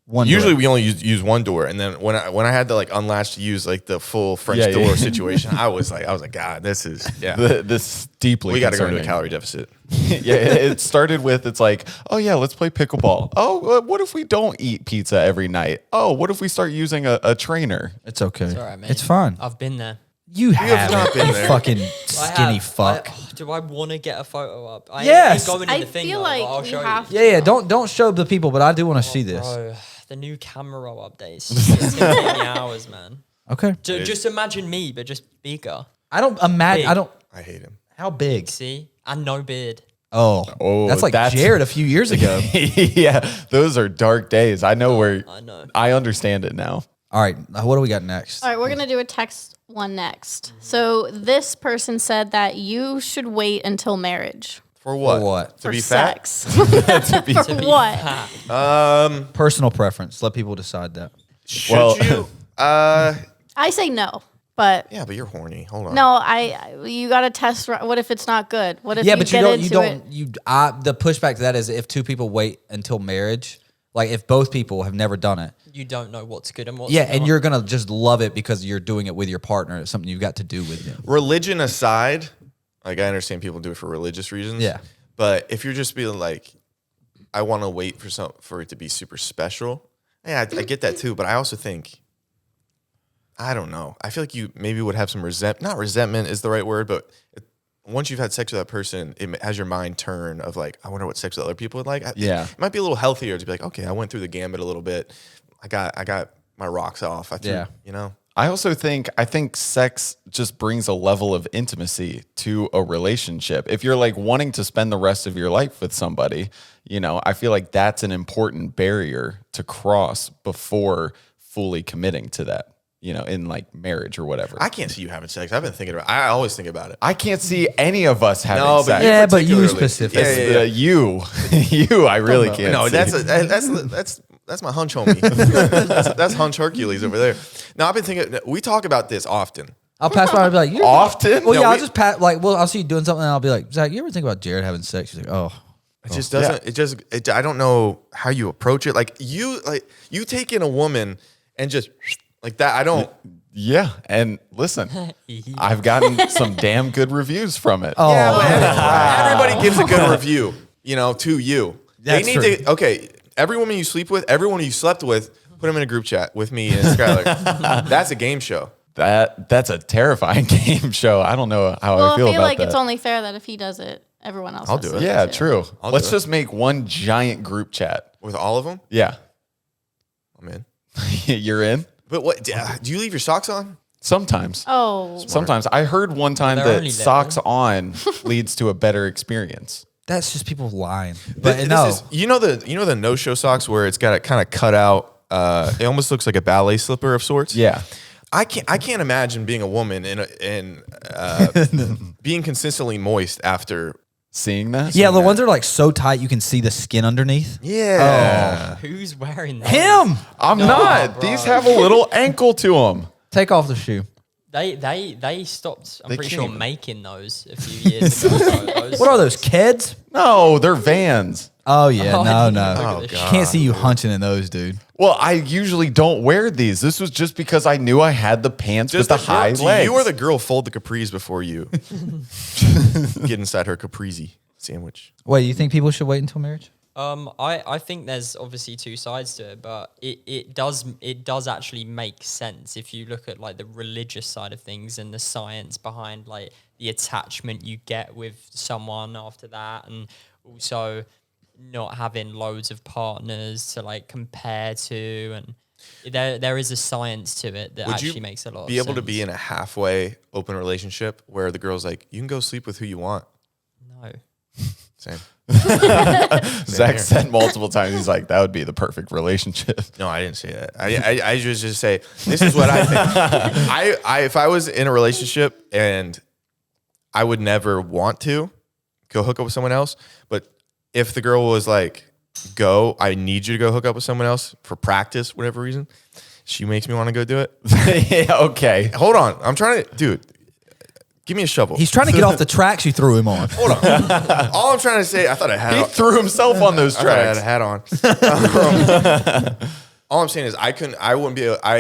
One Usually door. we only use one door, and then when I had to like unlatch to use like the full French door situation, I was like, God, this is This deeply we got to go into a concerning. calorie deficit. Yeah, it started with it's like, oh yeah, let's play pickleball. Oh, what if we don't eat pizza every night? Oh, what if we start using a trainer? It's okay. It's all right, mate. It's fine. I've been there. You have not been you there. fucking I skinny have. fuck. Do I want to get a photo up? Yes. Ain't going in I the thing, feel though, like but I'll you show have you. Yeah. Don't show the people, but I do want to see this. Bro, the new camera roll updates. It's gonna take me hours, man. Okay. Just imagine me, but just bigger. I don't imagine. Big. I don't. I hate him. How big? See, and no beard. Oh, that's like Jared a few years ago. Yeah, those are dark days. I know where. I know. I understand it now. All right. What do we got next? All right, we're gonna do a text one next. So this person said that you should wait until marriage For what? For what? To for be fat? sex. To be- For To be what? fat. Personal preference. Let people decide that. Should Well- you? I say no, but Yeah, but you're horny. Hold on. no, you got to test. What if it's not good? What if Yeah, you but get into the pushback to that is if two people wait until marriage, like if both people have never done it. You don't know what's good and what's Yeah, not. and you're gonna just love it because you're doing it with your partner. It's something you've got to do with them. Religion aside, like I understand people do it for religious reasons. Yeah. But if you're just being like, I want to wait for it to be super special. Yeah, I get that too. But I also think, I don't know. I feel like you maybe would have some not resentment is the right word, but once you've had sex with that person, it has your mind turn of like, I wonder what sex with other people would like. Yeah. It might be a little healthier to be like, okay, I went through the gambit a little bit. I got my rocks off. You know. I also think sex just brings a level of intimacy to a relationship. If you're like wanting to spend the rest of your life with somebody, you know, I feel like that's an important barrier to cross before fully committing to that, you know, in like marriage or whatever. I can't see you having sex. I've been thinking about it. I always think about it. I can't see any of us having No, but sex. Yeah, but you particularly. specifically. Yeah. You, I really can't. No, see. that's my hunch homie. that's hunch Hercules over there. Now I've been thinking. We talk about this often. I'll pass by and be like, you're Often? Well, No, yeah, I'll we- just pat I'll see you doing something and I'll be like, Zach, you ever think about Jared having sex? She's like, oh. It just doesn't. I don't know how you approach it. Like you take in a woman and just like that. I don't. Yeah, and listen, I've gotten some damn good reviews from it. Oh, Yeah, but everybody gives a good review, you know, to you. That's they need to. Okay, every woman you sleep with, everyone you slept with, put them in a group chat with me and Skyler. That's a game show. That's a terrifying game show. I don't know how Well, I feel about like that. it's only fair that if he does it, everyone else. I'll has do to it. Yeah, too. true. I'll Let's do it. just make one giant group chat. With all of them, Yeah. I'm in. You're in? But what? Do you leave your socks on? Sometimes. Oh, Sometimes. I heard one time They're that only socks on leads to a better experience. That's just people lying. But This no. is, you know the no show socks where it's got it kind of cut out. It almost looks like a ballet slipper of sorts. Yeah. I can't imagine being a woman and being consistently moist after. Seeing that? Yeah, the ones that are like so tight you can see the skin underneath. Yeah. Who's wearing that? Him. I'm not. These have a little ankle to them. Take off the shoe. They stopped. I'm They pretty can't sure even- making those a few years ago. Those What are those, kids? No, they're Vans. Oh, yeah. Oh, I no, didn't no. even look at Oh, this God. Can't see you hunching in those, dude. Well, I usually don't wear these. This was just because I knew I had the pants with the high legs. You or the girl fold the capris before you get inside her caprese sandwich. Wait, you think people should wait until marriage? I think there's obviously two sides to it, but it does actually make sense if you look at like the religious side of things and the science behind like the attachment you get with someone after that, and also not having loads of partners to like compare to, and there is a science to it that Would actually you makes a lot of be sense. able to be in a halfway open relationship where the girl's like, you can go sleep with who you want? No. Same. Zach said multiple times, he's like, that would be the perfect relationship. No, I didn't say that. I just say this is what I think. If I was in a relationship and I would never want to go hook up with someone else, but if the girl was like, go, I need you to go hook up with someone else for practice, whatever reason, she makes me want to go do it. Yeah, okay. Hold on. I'm trying to, dude, Give me a shovel. He's trying to get off the tracks you threw him on. Hold on. All I'm trying to say, I thought I had. He threw himself on those I thought I had tracks. a hat on. All I'm saying is I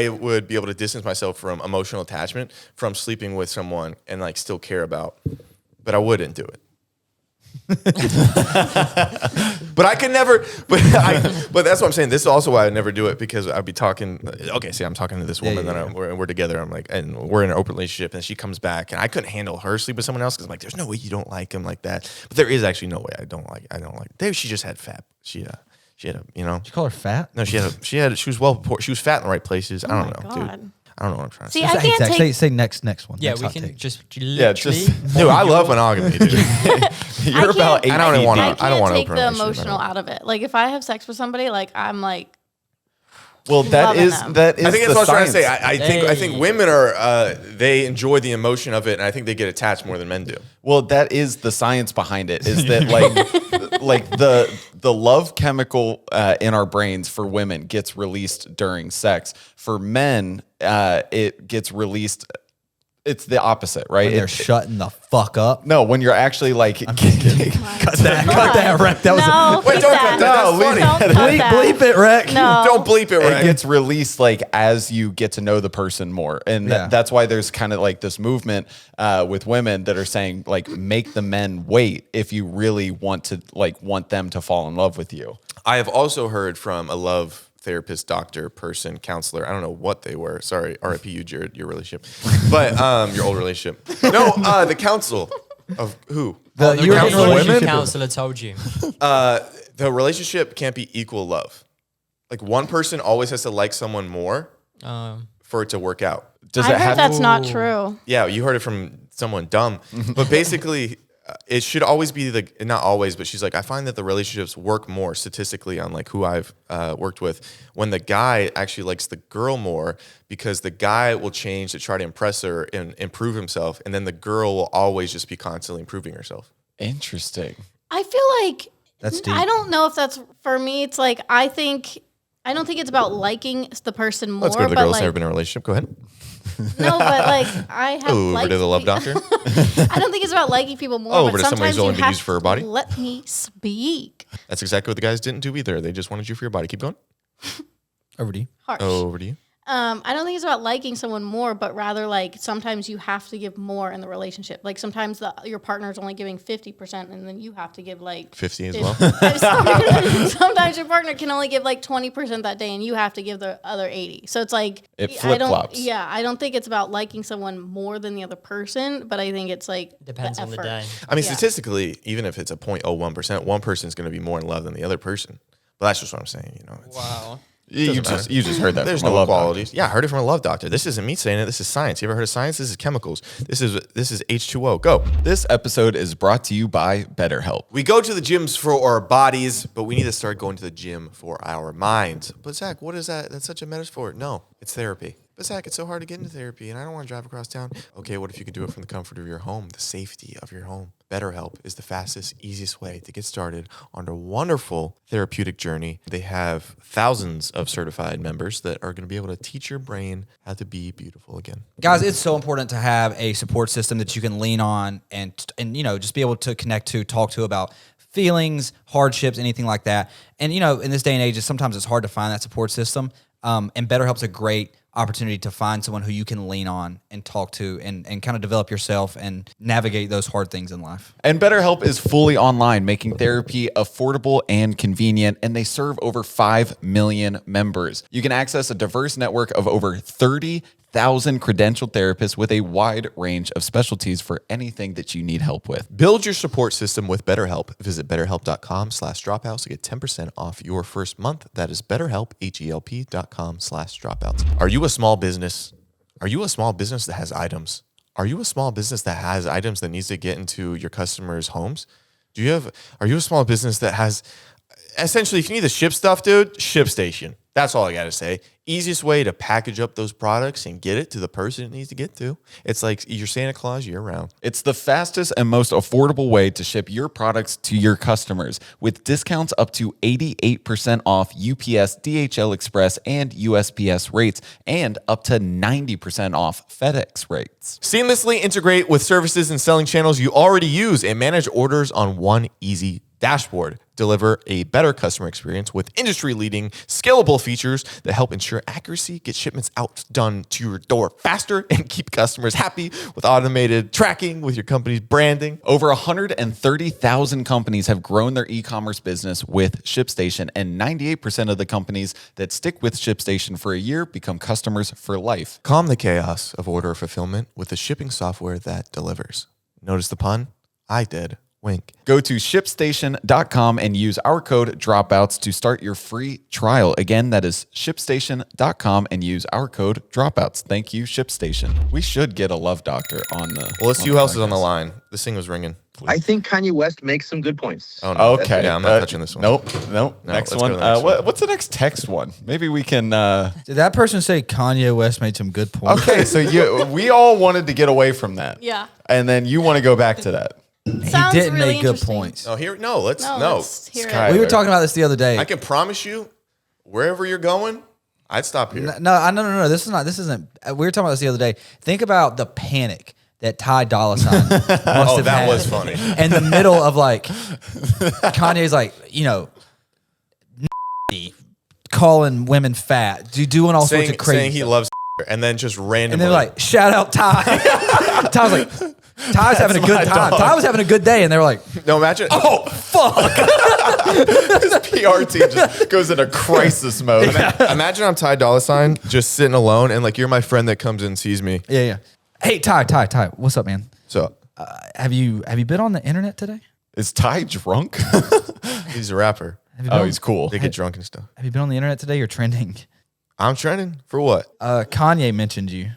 would be able to distance myself from emotional attachment from sleeping with someone and like still care about, but I wouldn't do it. But I could never. But that's what I'm saying. This is also why I never do it, because I'd be talking. Okay, see, I'm talking to this woman, we're together. I'm like, and we're in an open relationship, and she comes back, and I couldn't handle her sleep with someone else because I'm like, there's no way you don't like him like that. But there is actually no way I don't like. There, she just had fat. She had a, Did you call her fat? No, she was well proportioned. She was fat in the right places. I don't know, God. dude. I don't know what I'm trying to See, say. I can't take. Say next one. Yeah, Next we hot can take. just literally. Dude, I love monogamy, dude. You're about 8 I don't even feet wanna- deep. I don't want to take open the a relationship, emotional out of it. Like if I have sex with somebody, like I'm like, Well, that Loving is them. that is. I think the that's what I was trying to science. say. I think women are they enjoy the emotion of it, and I think they get attached more than men do. Well, that is the science behind it. Is that like the love chemical in our brains for women gets released during sex. For men, it gets released. It's the opposite, right? When they're shutting the fuck up. No, when you're actually like Cut that, Rex. That was no, Wait, keep don't that. cut that. That's funny. Don't cut that. bleep it, Rex. No. Don't bleep it, it right? gets released like as you get to know the person more, and Yeah. that's why there's kind of like this movement with women that are saying like make the men wait if you really want them to fall in love with you. I have also heard from a love therapist, doctor, person, counselor. I don't know what they were. Sorry, R.I.P. you, Jared, your relationship, but your old relationship. No, the counsel of who? The The relationship counselor told you. The relationship can't be equal love. Like one person always has to like someone more for it to work out. Does I it heard have that's not true. Yeah, you heard it from someone dumb, but basically, it should always be not always, but she's like, I find that the relationships work more statistically on like who I've worked with when the guy actually likes the girl more, because the guy will change to try to impress her and improve himself, and then the girl will always just be constantly improving herself. interesting? I feel like That's deep. I don't know if that's for me. It's like I don't think it's about liking the person more. Let's go to the but girl that's like, never been in a relationship. Go ahead. No, but like I have Over liked to the love pe- doctor. I don't think it's about liking people more. Over but to somebody sometimes who's only you been have used for her to body? Let me speak. That's exactly what the guys didn't do either. They just wanted you for your body. Keep going. Over to you. Harsh. Over to you. I don't think it's about liking someone more, but rather like sometimes you have to give more in the relationship. Like sometimes your partner's only giving 50%, and then you have to give like 50 as well. Sometimes your partner can only give like 20% that day, and you have to give the other 80. So it's like It I don't. flip-flops. Yeah, I don't think it's about liking someone more than the other person, but I think it's like Depends on the effort. day. I mean, Yeah. statistically, even if it's a 0.01%, one person's going to be more in love than the other person. But that's just what I'm saying. You know, Wow. You just heard that. there's from a no love qualities. Yeah, I heard it from a love doctor. This isn't me saying it. This is science. You ever heard of science? This is chemicals. This is H2O. Go. doctor. This episode is brought to you by BetterHelp. We go to the gyms for our bodies, but we need to start going to the gym for our minds. But Zach, what is that? That's such a metaphor. No, it's therapy. But Zach, it's so hard to get into therapy, and I don't want to drive across town. Okay, what if you can do it from the comfort of your home, the safety of your home? BetterHelp is the fastest, easiest way to get started on a wonderful therapeutic journey. They have thousands of certified members that are going to be able to teach your brain how to be beautiful again. Guys, it's so important to have a support system that you can lean on and you know, just be able to connect to, talk to about feelings, hardships, anything like that. And you know, in this day and age, sometimes it's hard to find that support system. And BetterHelp's a great opportunity to find someone who you can lean on and talk to and kind of develop yourself and navigate those hard things in life. And BetterHelp is fully online, making therapy affordable and convenient, and they serve over 5 million members. You can access a diverse network of over 30,000 credentialed therapists with a wide range of specialties for anything that you need help with. Build your support system with BetterHelp. Visit betterhelp.com/dropouts to get 10% off your first month. That is BetterHelp, HELP.com/dropouts. Are you a small business? Are you a small business that has items? Are you a small business that has items that needs to get into your customers' homes? Are you a small business that has, essentially, if you need to ship stuff, dude, ShipStation. That's all I got to say. Easiest way to package up those products and get it to the person it needs to get to. It's like you're Santa Claus year round. It's the fastest and most affordable way to ship your products to your customers with discounts up to 88% off UPS, DHL Express, and USPS rates, and up to 90% off FedEx rates. Seamlessly integrate with services and selling channels you already use and manage orders on one easy dashboard. Deliver a better customer experience with industry-leading scalable features that help ensure accuracy, get shipments out done to your door faster, and keep customers happy with automated tracking with your company's branding. Over 130,000 companies have grown their e-commerce business with ShipStation, and 98% of the companies that stick with ShipStation for a year become customers for life. Calm the chaos of order fulfillment with the shipping software that delivers. Notice the pun? I did. Wink. Go to ShipStation.com and use our code Dropouts to start your free trial. Again, that is ShipStation.com and use our code Dropouts. Thank you, ShipStation. We should get a love doctor on the. Well, let's see who else is on the line. This thing was ringing. I think Kanye West makes some good points. Oh, no. Okay. Yeah, I'm not touching this one. Nope. No, Next let's one. go to the next one. What's the next text one? Maybe we can. Did that person say Kanye West made some good points? Okay, so we all wanted to get away from that. Yeah. And then you want to go back to that. He Sounds didn't really make good interesting. points. Oh, here? No, let's hear it. Skyler. We were talking about this the other day. I can promise you, wherever you're going, I'd stop here. No. This isn't. We were talking about this the other day. Think about the panic that Ty Dolla Sign must have that had was funny. in the middle of like Kanye's like calling women fat, doing all sorts of crazy. Saying he stuff. loves and then just randomly. And they're like, shout out Ty. Ty's like, Ty's having a good time. Ty was having a good day, and they were like, no, imagine. oh fuck. His PR team just goes into crisis mode. Imagine I'm Ty Dolla Sign just sitting alone, and like you're my friend that comes in and sees me. Yeah. Hey, Ty, what's up, man? So Have you been on the internet today? Is Ty drunk? he's a rapper. Oh, he's cool. They get drunk and stuff. Have you been on the internet today? You're trending. I'm trending for what? Kanye mentioned you.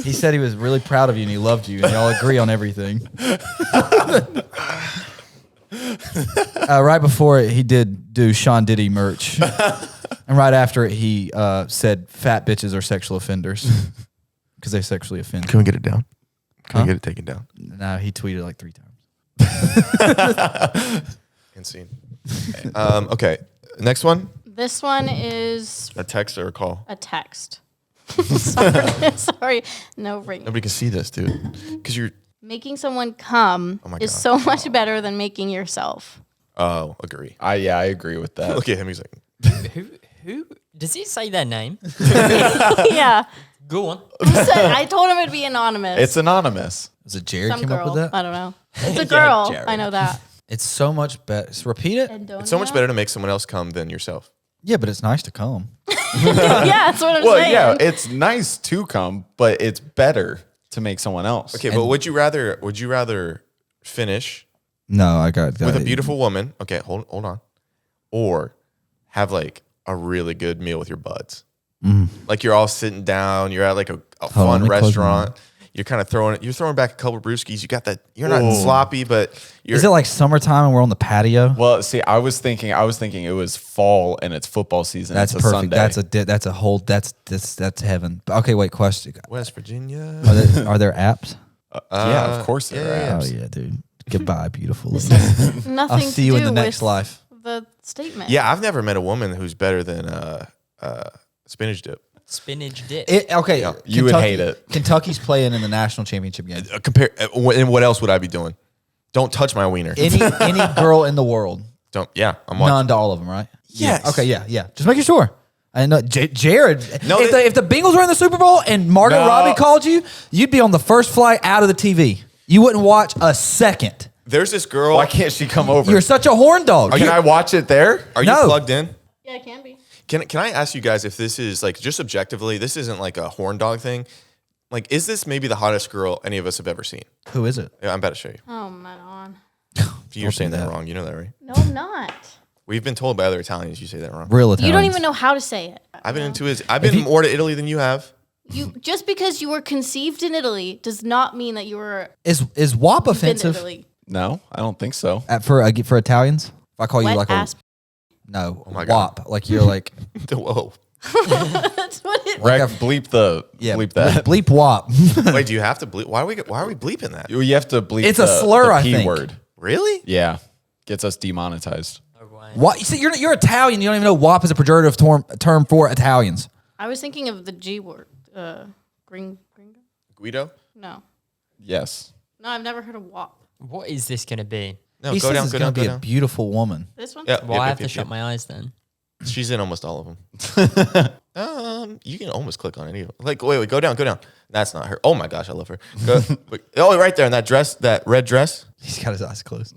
He said he was really proud of you and he loved you, and y'all agree on everything. Right before it, he did do Sean Diddy merch, and right after it, he said fat bitches are sexual offenders because they sexually offend. Can we get it down? Can Huh? we get it taken down? No, he tweeted like 3 times. Insane. Okay, next one. This one is A text or a call? a text. Sorry, no ring. Nobody can see this, dude. Because you're. Making someone come Oh my is God. so much better than making yourself. Oh, agree. I agree with that. Look at him. He's like, Who does he say their name? Yeah. Go on. I told him it'd be anonymous. It's anonymous. Was it Jared some came girl. up with that? I don't know. It's a girl. Jared. I know that. It's so much better. Repeat it. it's so much better to make someone else come than yourself. Yeah, but it's nice to come. Yeah, that's what I'm Well, saying. yeah, it's nice to come, but it's better to make someone else. Okay, but would you rather finish No, I got with a beautiful woman? Okay, hold on. Or have like a really good meal with your buds. Like you're all sitting down, you're at like a on, fun let me close my restaurant. You're kind of throwing back a couple brewskis. You got that. You're not sloppy, but you're. Is it like summertime and we're on the patio? Well, see, I was thinking it was fall and it's football season. That's it's a perfect. Sunday. That's heaven. But okay, wait. Question: West Virginia? Are there apps? Yeah, of course there yeah. are. Oh yeah, dude. Goodbye, beautiful. Nothing I'll see you in the next life. The statement. Yeah, I've never met a woman who's better than spinach dip. Spinach dip. Okay, You would hate it. Kentucky's playing in the national championship game. And what else would I be doing? Don't touch my wiener. Any girl in the world, Don't. Yeah, I'm watching. none to all of them, right? Yes. Yeah. Okay. Yeah. Just making sure. I know Jared. No, if the Bengals were in the Super Bowl and Margot No. Robbie called you, you'd be on the first flight out of the TV. You wouldn't watch a second. There's this girl. Why can't she come over? You're such a horn dog. Can I watch it there? Are you No. plugged in? Yeah, it can be. Can I ask you guys if this is like just objectively, this isn't like a horn dog thing. Like, is this maybe the hottest girl any of us have ever seen? Who is it? Yeah, I'm about to show you. Oh, my God. You're saying do that that. wrong. You know that, right? No, I'm not. We've been told by other Italians you say that wrong. Real You Italians. don't even know how to say it. I've been more to Italy than you have. You just because you were conceived in Italy does not mean that you were Is WAP been to offensive Italy. No, I don't think so. for Italians? If I call you Wet like ass. No, my God. WAP. Like you're like Whoa. That's what it. Rec, bleep that. bleep WAP. Wait, do you have to bleep? Why are we bleeping that? You have to bleep. It's a slur, the I P think. word. Really? Yeah, gets us demonetized. What? You see, you're Italian. You don't even know WAP is a pejorative term for Italians. I was thinking of the G word. Gringo? Guido? No. Yes. No, I've never heard of WAP. What is this going to be? No, He go says down, it's go going down, to be go a down. beautiful woman. This one? Yeah, Well, I have to yep, shut yep. my eyes then. She's in almost all of them. You can almost click on any of them. Like, wait, go down. That's not her. Oh my gosh, I love her. Wait, oh, right there in that dress, that red dress. He's got his eyes closed.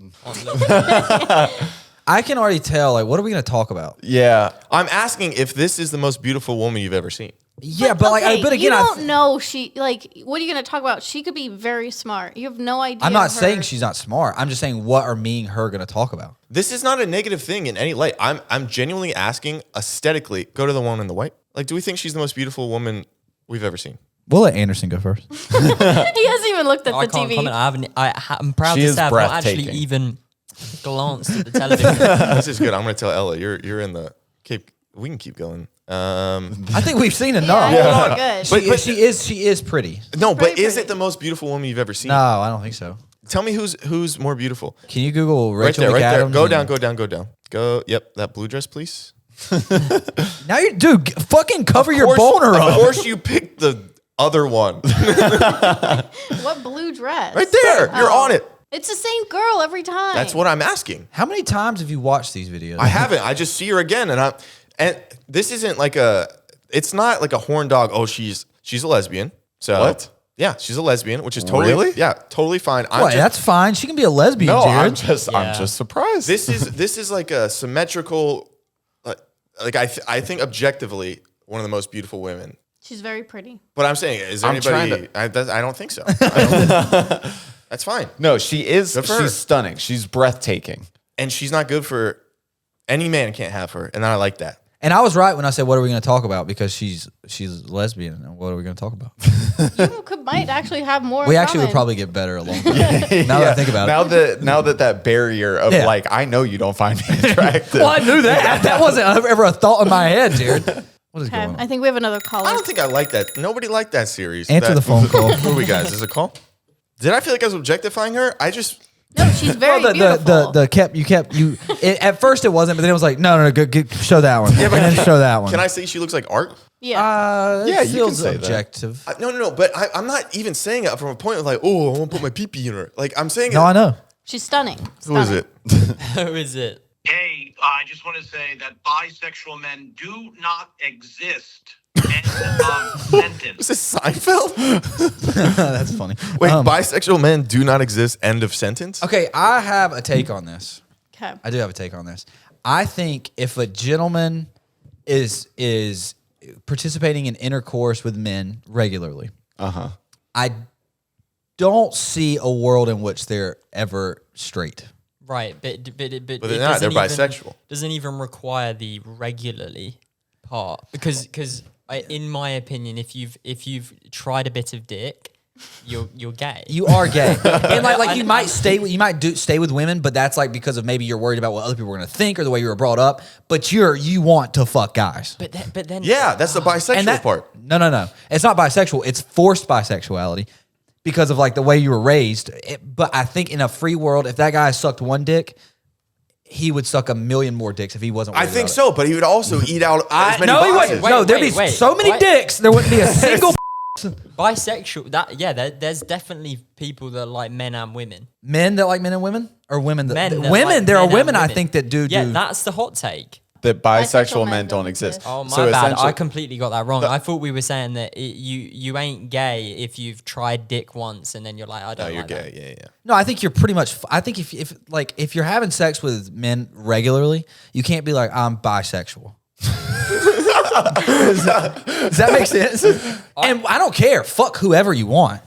I can already tell. Like, what are we going to talk about? Yeah. I'm asking if this is the most beautiful woman you've ever seen. Yeah, but like, okay, but again, you don't know what are you going to talk about? She could be very smart. You have no idea. I'm not of her. saying she's not smart. I'm just saying what are me and her going to talk about. This is not a negative thing in any light. I'm genuinely asking aesthetically. Go to the one in the white. Like, do we think she's the most beautiful woman we've ever seen? We'll let Anderson go first. He hasn't even looked at I the can't TV. comment. I'm proud She to is say I've not actually breathtaking. even glanced at the television. This is good. I'm going to tell Ella. You're in the. We can keep going. I think we've seen Yeah, enough. I think we're good. She is pretty. No, but pretty is pretty. it the most beautiful woman you've ever seen? No, I don't think so. Tell me who's more beautiful. Can you Google Right Rachel there, right there. McAdams? Go and- down. Go. Yep, that blue dress, please. Now you fucking cover your Of boner Of up. course, you picked the other one. What blue dress? Right there. You're on it. It's the same girl every time. That's what I'm asking. How many times have you watched these videos? I haven't. I just see her again, and this isn't like it's not like a horn dog. Oh, she's a lesbian. So What? Yeah, she's a lesbian, which is totally Really? Yeah, totally fine. What, that's fine. She can be a lesbian, No, Jared. I'm just surprised. This is like a symmetrical. Like I think objectively one of the most beautiful women. She's very pretty. But I'm saying, is there I'm trying anybody? I don't think so. That's fine. No, she is. Good for her. She's stunning. She's breathtaking. And she's not good for any man. Can't have her, and I like that. And I was right when I said, what are we going to talk about? Because she's lesbian. And what are we going to talk about? Might actually have more. We in actually would common. probably get better along the way. Now that I think about it. Now that barrier of Yeah. like, I know you don't find me attractive. Well, I knew that. That wasn't ever a thought in my head, Jared. What is Okay, going on? I think we have another caller. I don't think I like that. Nobody liked that series. Answer the phone call. Who are we guys? Is it a call? Did I feel like I was objectifying her? I just. No, she's very beautiful. At first it wasn't, but then it was like, no, good, show that one. Yeah, but and then show that one. Can I say she looks like art? yeah. Yeah, it you feels can say that. objective. No. But I'm not even saying it from a point of like, oh, I want to put my pee-pee in her. Like I'm saying. No, I know. She's stunning. Who is it? Who is it? Hey, I just want to say that bisexual men do not exist. End of sentence. Is this Seinfeld? That's funny. Wait, bisexual men do not exist. End of sentence. Okay, I have a take on this. Okay. I do have a take on this. I think if a gentleman is participating in intercourse with men regularly, I don't see a world in which they're ever straight. Right, but But it they're not. They're doesn't even- bisexual. Doesn't even require the regularly part because in my opinion, if you've tried a bit of dick, you're gay. You are gay, and like you might stay with women, but that's like because of maybe you're worried about what other people are going to think or the way you were brought up. But you want to fuck guys. But then Yeah, that's the bisexual part. No. It's not bisexual. It's forced bisexuality because of like the way you were raised. But I think in a free world, if that guy sucked one dick, he would suck a million more dicks if he wasn't. I worried think about so, but he would also eat out as many No, he boxes. wouldn't. No, there'd be wait. so many Wait. dicks. There wouldn't be a single bisexual. There's definitely people that like men and women. men that like men and women, or women that Men that women. like There are men and women I women. think that do. Yeah, that's the hot take. That bisexual men don't exist. Oh my So bad, essentially- I completely got that wrong. I thought we were saying that you ain't gay if you've tried dick once and then you're like, I No, don't. you're like gay. that. Yeah. No, I think you're pretty much. I think if you're having sex with men regularly, you can't be like, I'm bisexual. Does that make sense? And I don't care. Fuck whoever you want,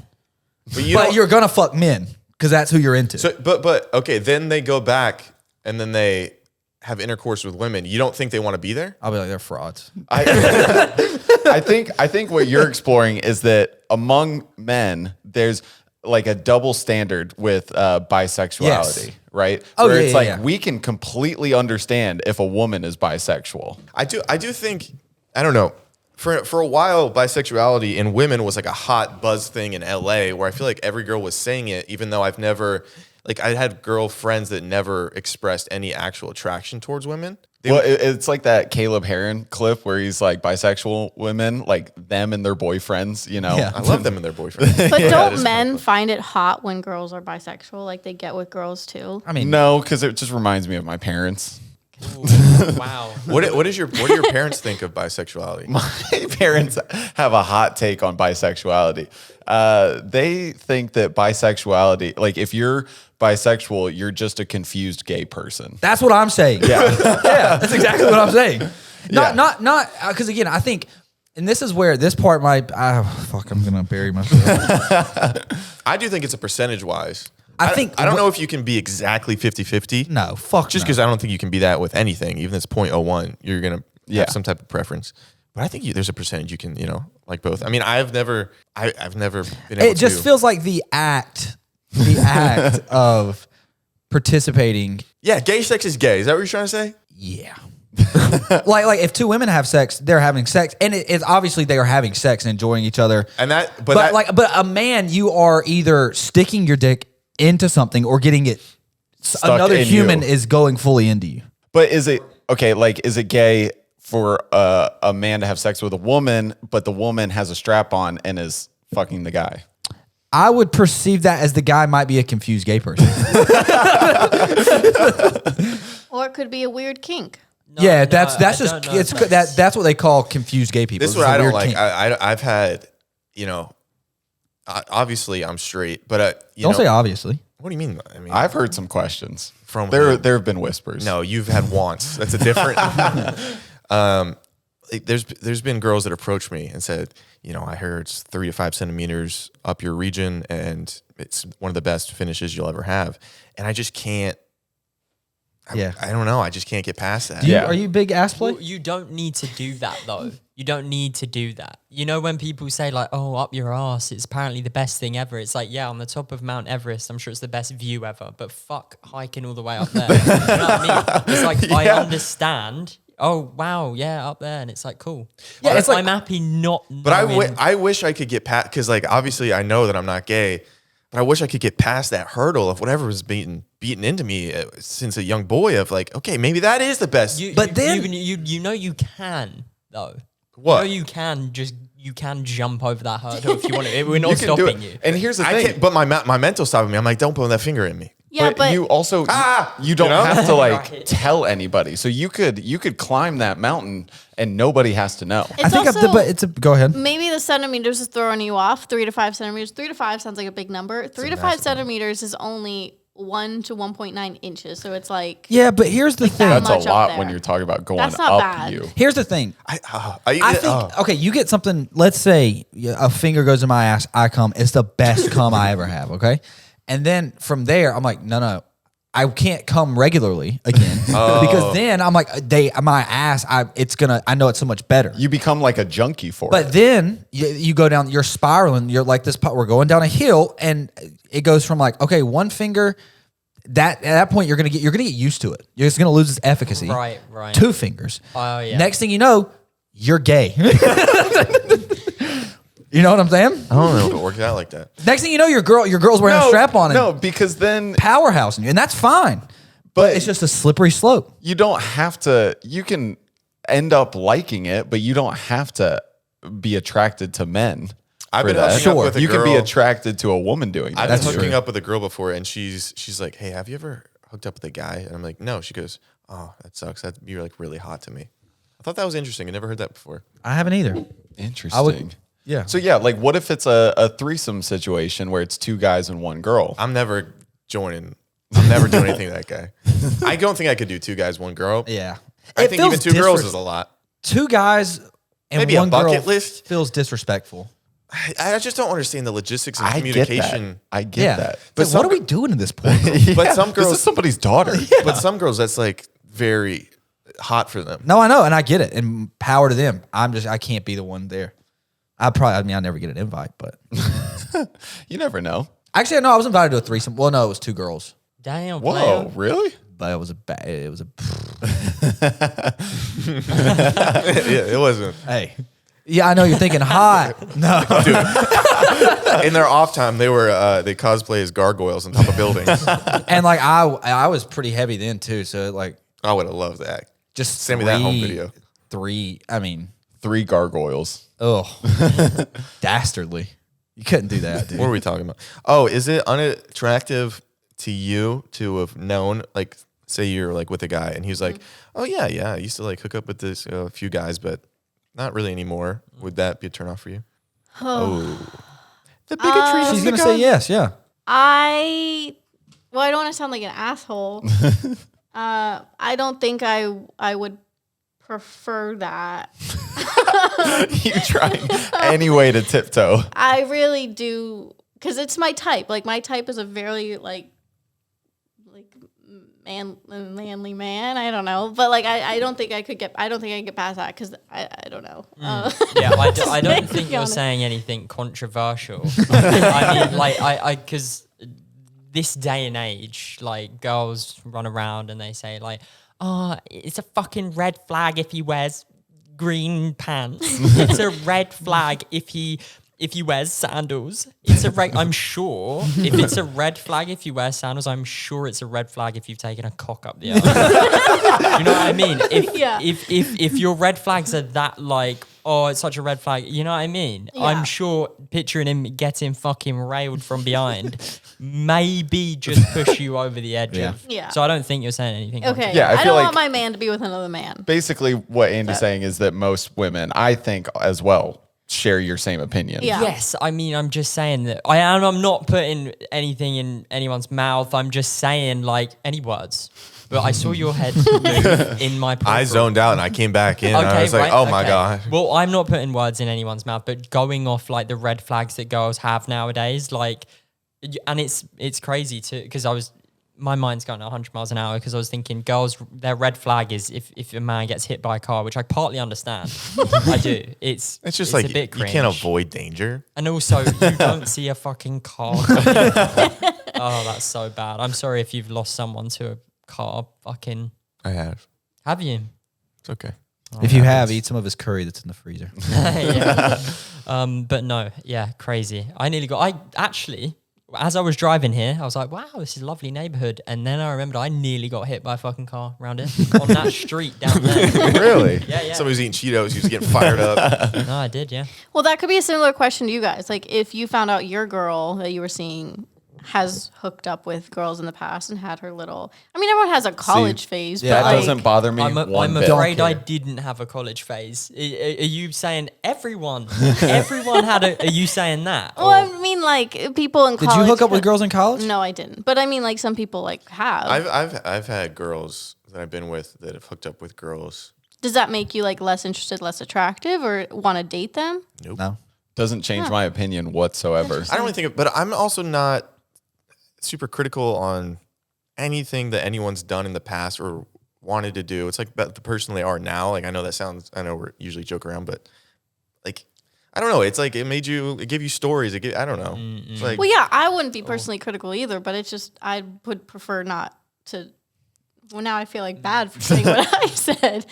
But you're gonna fuck men because that's who you're into. So, but okay, then they go back and then they have intercourse with women. You don't think they want to be there? I'll be like, they're frauds. I think what you're exploring is that among men, there's like a double standard with bisexuality, right? Oh, Where yeah, it's yeah, like yeah. we can completely understand if a woman is bisexual. I do think, I don't know, for a while, bisexuality in women was like a hot buzz thing in LA, where I feel like every girl was saying it, even though I've never, like, I had girlfriends that never expressed any actual attraction towards women. It's like that Caleb Heron clip where he's like bisexual women, like them and their boyfriends, you know? Yeah. I love them and their boyfriends. But that don't is men kinda fun. find it hot when girls are bisexual? Like they get with girls too? I mean, No, because it just reminds me of my parents. Ooh, wow. What do your parents think of bisexuality? My parents have a hot take on bisexuality. They think that bisexuality, like if you're bisexual, you're just a confused gay person. that's what I'm saying. Yeah, yeah, that's exactly what I'm saying. Yeah. Not because again, I think, and this is where this part might. Fuck, I'm gonna bury myself. I do think it's a percentage wise. I think I don't know if you can be exactly 50-50. No, fuck. Just no. because I don't think you can be that with anything, even if it's 0.01, you're gonna Yeah. have some type of preference. But I think there's a percentage you can, like both. I mean, I've never been able It just to. feels like the act of participating. Yeah, gay sex is gay. Is that what you're trying to say? Yeah. like if two women have sex, they're having sex, and it's obviously they are having sex and enjoying each other. And that, But a man, you are either sticking your dick into something or getting it. Stuck Another in human you. is going fully into you. But is it okay? Like, is it gay for a man to have sex with a woman, but the woman has a strap on and is fucking the guy? I would perceive that as the guy might be a confused gay person. Or it could be a weird kink. No, yeah, no, that's I just don't know if that's what they call confused gay people. this is It's what a I don't weird like. kink. I've had, obviously I'm straight, but Don't say obviously. What do you mean? I mean, I've heard some questions From there. who? There have been whispers. no, you've had wants. That's a different. There's been girls that approached me and said, I heard it's 3 to 5 centimeters up your region, and it's one of the best finishes you'll ever have. And I just can't. Yeah. I don't know. I just can't get past that. Yeah. Are you big ass play? Well, you don't need to do that though. You don't need to do that. You know when people say like, "Oh, up your ass, it's apparently the best thing ever." It's like, yeah, on the top of Mount Everest, I'm sure it's the best view ever. But fuck, hiking all the way up there. You know what I mean? It's like I understand. Oh wow, yeah, up there, and it's like cool. Yeah, it's like- I'm happy not. But I wish I could get past, because like obviously I know that I'm not gay, but I wish I could get past that hurdle of whatever was beaten into me since a young boy, of like, okay, maybe that is the best. But then- you know you can though. What? You know you can jump over that hurdle if you want to. We're You not can do stopping it. you. And here's the I thing. can't, but my mental stopping me. I'm like, don't put that finger in me. Yeah, but you also you don't have to like tell anybody. So you could climb that mountain and nobody has to know. it's I think also go ahead. maybe the centimeters is throwing you off. 3 to 5 centimeters. 3 to 5 sounds like a big number. 3 to 5 centimeters is only 1 to 1.9 inches. So it's like Yeah, but here's the thing. that That's much a up lot there. when you're talking about going That's not up bad. you. Here's the thing. I think oh. okay, you get something. Let's say a finger goes in my ass. I come. It's the best cum I ever have. Okay, and then from there, I'm like, no, I can't come regularly again because then I'm like, my ass. I know it's so much better. You become like a junkie for But it. then you go down. You're spiraling. You're like this. We're going down a hill, and it goes from like, okay, one finger. At that point, you're gonna get used to it. You're just gonna lose its efficacy. Right. 2 fingers. Oh yeah. Next thing you know, you're gay. You know what I'm saying? I don't know if it works out like that. Next thing you know, your girl's wearing a strap on and No, because then powerhousing you, and that's fine. But it's just a slippery slope. you don't have to. You can end up liking it, but you don't have to be attracted to men. I've for been that. hooking up with a You can be girl- attracted to a woman doing that. I've That's been hooking true. up with a girl before, and she's like, "Hey, have you ever hooked up with a guy?" And I'm like, "No." She goes, "Oh, that sucks. You're like really hot to me." I thought that was interesting. I never heard that before. I haven't either. Interesting. Yeah. So yeah, like what if it's a threesome situation where it's 2 guys and 1 girl? I'm never joining. I'm never doing anything to that guy. I don't think I could do 2 guys, 1 girl. Yeah. I It think even feels 2 girls disres- is a lot. 2 guys and Maybe a 1 bucket girl list? feels disrespectful. I just don't understand the logistics of I get that. communication. I get Yeah. that. But some what are we gir- doing at this point? But some This girls, is somebody's daughter. but some girls, that's like very hot for them. No, I know, and I get it, and power to them. I can't be the one there. I'll never get an invite, but You never know. actually, no, I was invited to a threesome. Well, no, it was 2 girls. Damn. Whoa, player. really? But it was a bad. It was a. Yeah, it wasn't. Hey. Yeah, I know you're thinking hot. No, In their off time, they cosplay as gargoyles on top of buildings. and like I was pretty heavy then too. So like I would have loved that. just Send me that home video. 3. I mean, 3 gargoyles. oh, dastardly. You couldn't do that, dude. What are we talking about? Oh, is it unattractive to you to have known, like, say you're like with a guy and he's like, oh yeah, I used to like hook up with this few guys, but not really anymore. Would that be a turnoff for you? The bigotry. She's gonna say yes. Yeah. I don't want to sound like an asshole. I don't think I would prefer that. You trying any way to tiptoe. I really do, because it's my type. Like, my type is a very like manly man. I don't know, but like I don't think I could get past that because I don't know. Yeah, I don't think you're saying anything controversial. I mean, like because this day and age, like girls run around and they say like, oh, it's a fucking red flag if he wears green pants. It's a red flag if he wears sandals. I'm sure if it's a red flag if you wear sandals, I'm sure it's a red flag if you've taken a cock up the arm. You know what I mean? If your red flags are that like, oh, it's such a red flag, you know what I mean? Yeah. I'm sure picturing him getting fucking railed from behind maybe just push you over the edge of. Yeah. So I don't think you're saying anything. Okay. Yeah, I I feel don't like- want my man to be with another man. Basically, what Andy's saying is that most women, I think as well, share your same opinion. Yeah. Yes, I mean, I'm just saying that I'm not putting anything in anyone's mouth. I'm just saying like any words. But I saw your head move in my peripheral. I zoned out and I came back in. I was like, oh my God. Well, I'm not putting words in anyone's mouth, but going off like the red flags that girls have nowadays, like, and it's crazy too, because my mind's going 100 miles an hour because I was thinking girls, their red flag is if a man gets hit by a car, which I partly understand. I do. It's It's like a bit you cringe. can't avoid danger. And also, you don't see a fucking car. Oh, that's so bad. I'm sorry if you've lost someone to a car. Fucking. I have. Have you? It's okay. If you have, eat some of his curry that's in the freezer. Yeah. But no, yeah, crazy. As I was driving here, I was like, wow, this is a lovely neighborhood. And then I remembered I nearly got hit by a fucking car around here on that street down there. Really? Yeah. Somebody was eating Cheetos. He was getting fired up. No, I did, yeah. Well, that could be a similar question to you guys. Like, if you found out your girl that you were seeing has hooked up with girls in the past and had her little. I mean, everyone has a college phase, That but like, doesn't bother me I'm one bit. afraid I didn't have a college phase. Are you saying everyone? Everyone had a. Are you saying that? well, I mean, like people in Did college. you hook up with girls in college? No, I didn't. But I mean, like some people like have. I've had girls that I've been with that have hooked up with girls. Does that make you like less interested, less attractive, or want to date them? No. Doesn't change my opinion whatsoever. I don't really think, but I'm also not super critical on anything that anyone's done in the past or wanted to do. It's like about the person they are now. Like I know we're usually joke around, but like I don't know. It's like it gave you stories. I don't know. It's like, Well, yeah, I wouldn't be personally critical either, but it's just I would prefer not to. Well, now I feel like bad for saying what I said.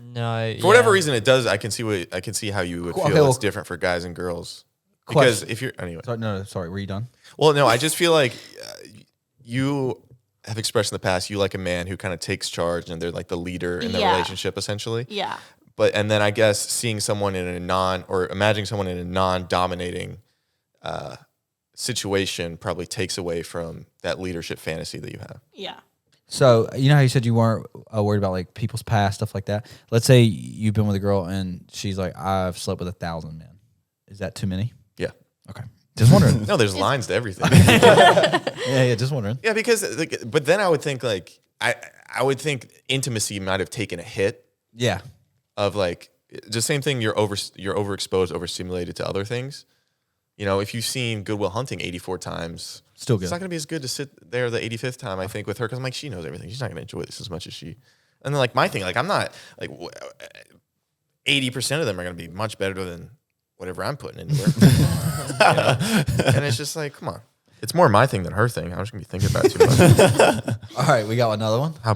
No. for whatever reason it does. I can see how you would feel Okay, well- it's different for guys and girls. Because if you're anyway. Sorry, were you done? Well, no, I just feel like you have expressed in the past you like a man who kind of takes charge and they're like the leader in the Yeah. relationship essentially. Yeah. And then I guess seeing someone in imagining someone in a non-dominating situation probably takes away from that leadership fantasy that you have. Yeah. So you know how you said you weren't worried about like people's past stuff like that. Let's say you've been with a girl and she's like, I've slept with 1,000 men. Is that too many? Yeah. Okay, just wondering. No, there's lines to everything. yeah, just wondering. Yeah, because but then I would think like I would think intimacy might have taken a hit Yeah, of like the same thing. You're overexposed, overstimulated to other things. You know, if you've seen Good Will Hunting 84 times, still good. it's not going to be as good to sit there the 85th time, I think, with her because I'm like, she knows everything. She's not going to enjoy this as much as she. And then like my thing, like I'm not like 80% of them are going to be much better than whatever I'm putting into her. You know? And it's just like, come on. It's more my thing than her thing. I'm just gonna be thinking about it too much. All right, we got another one. How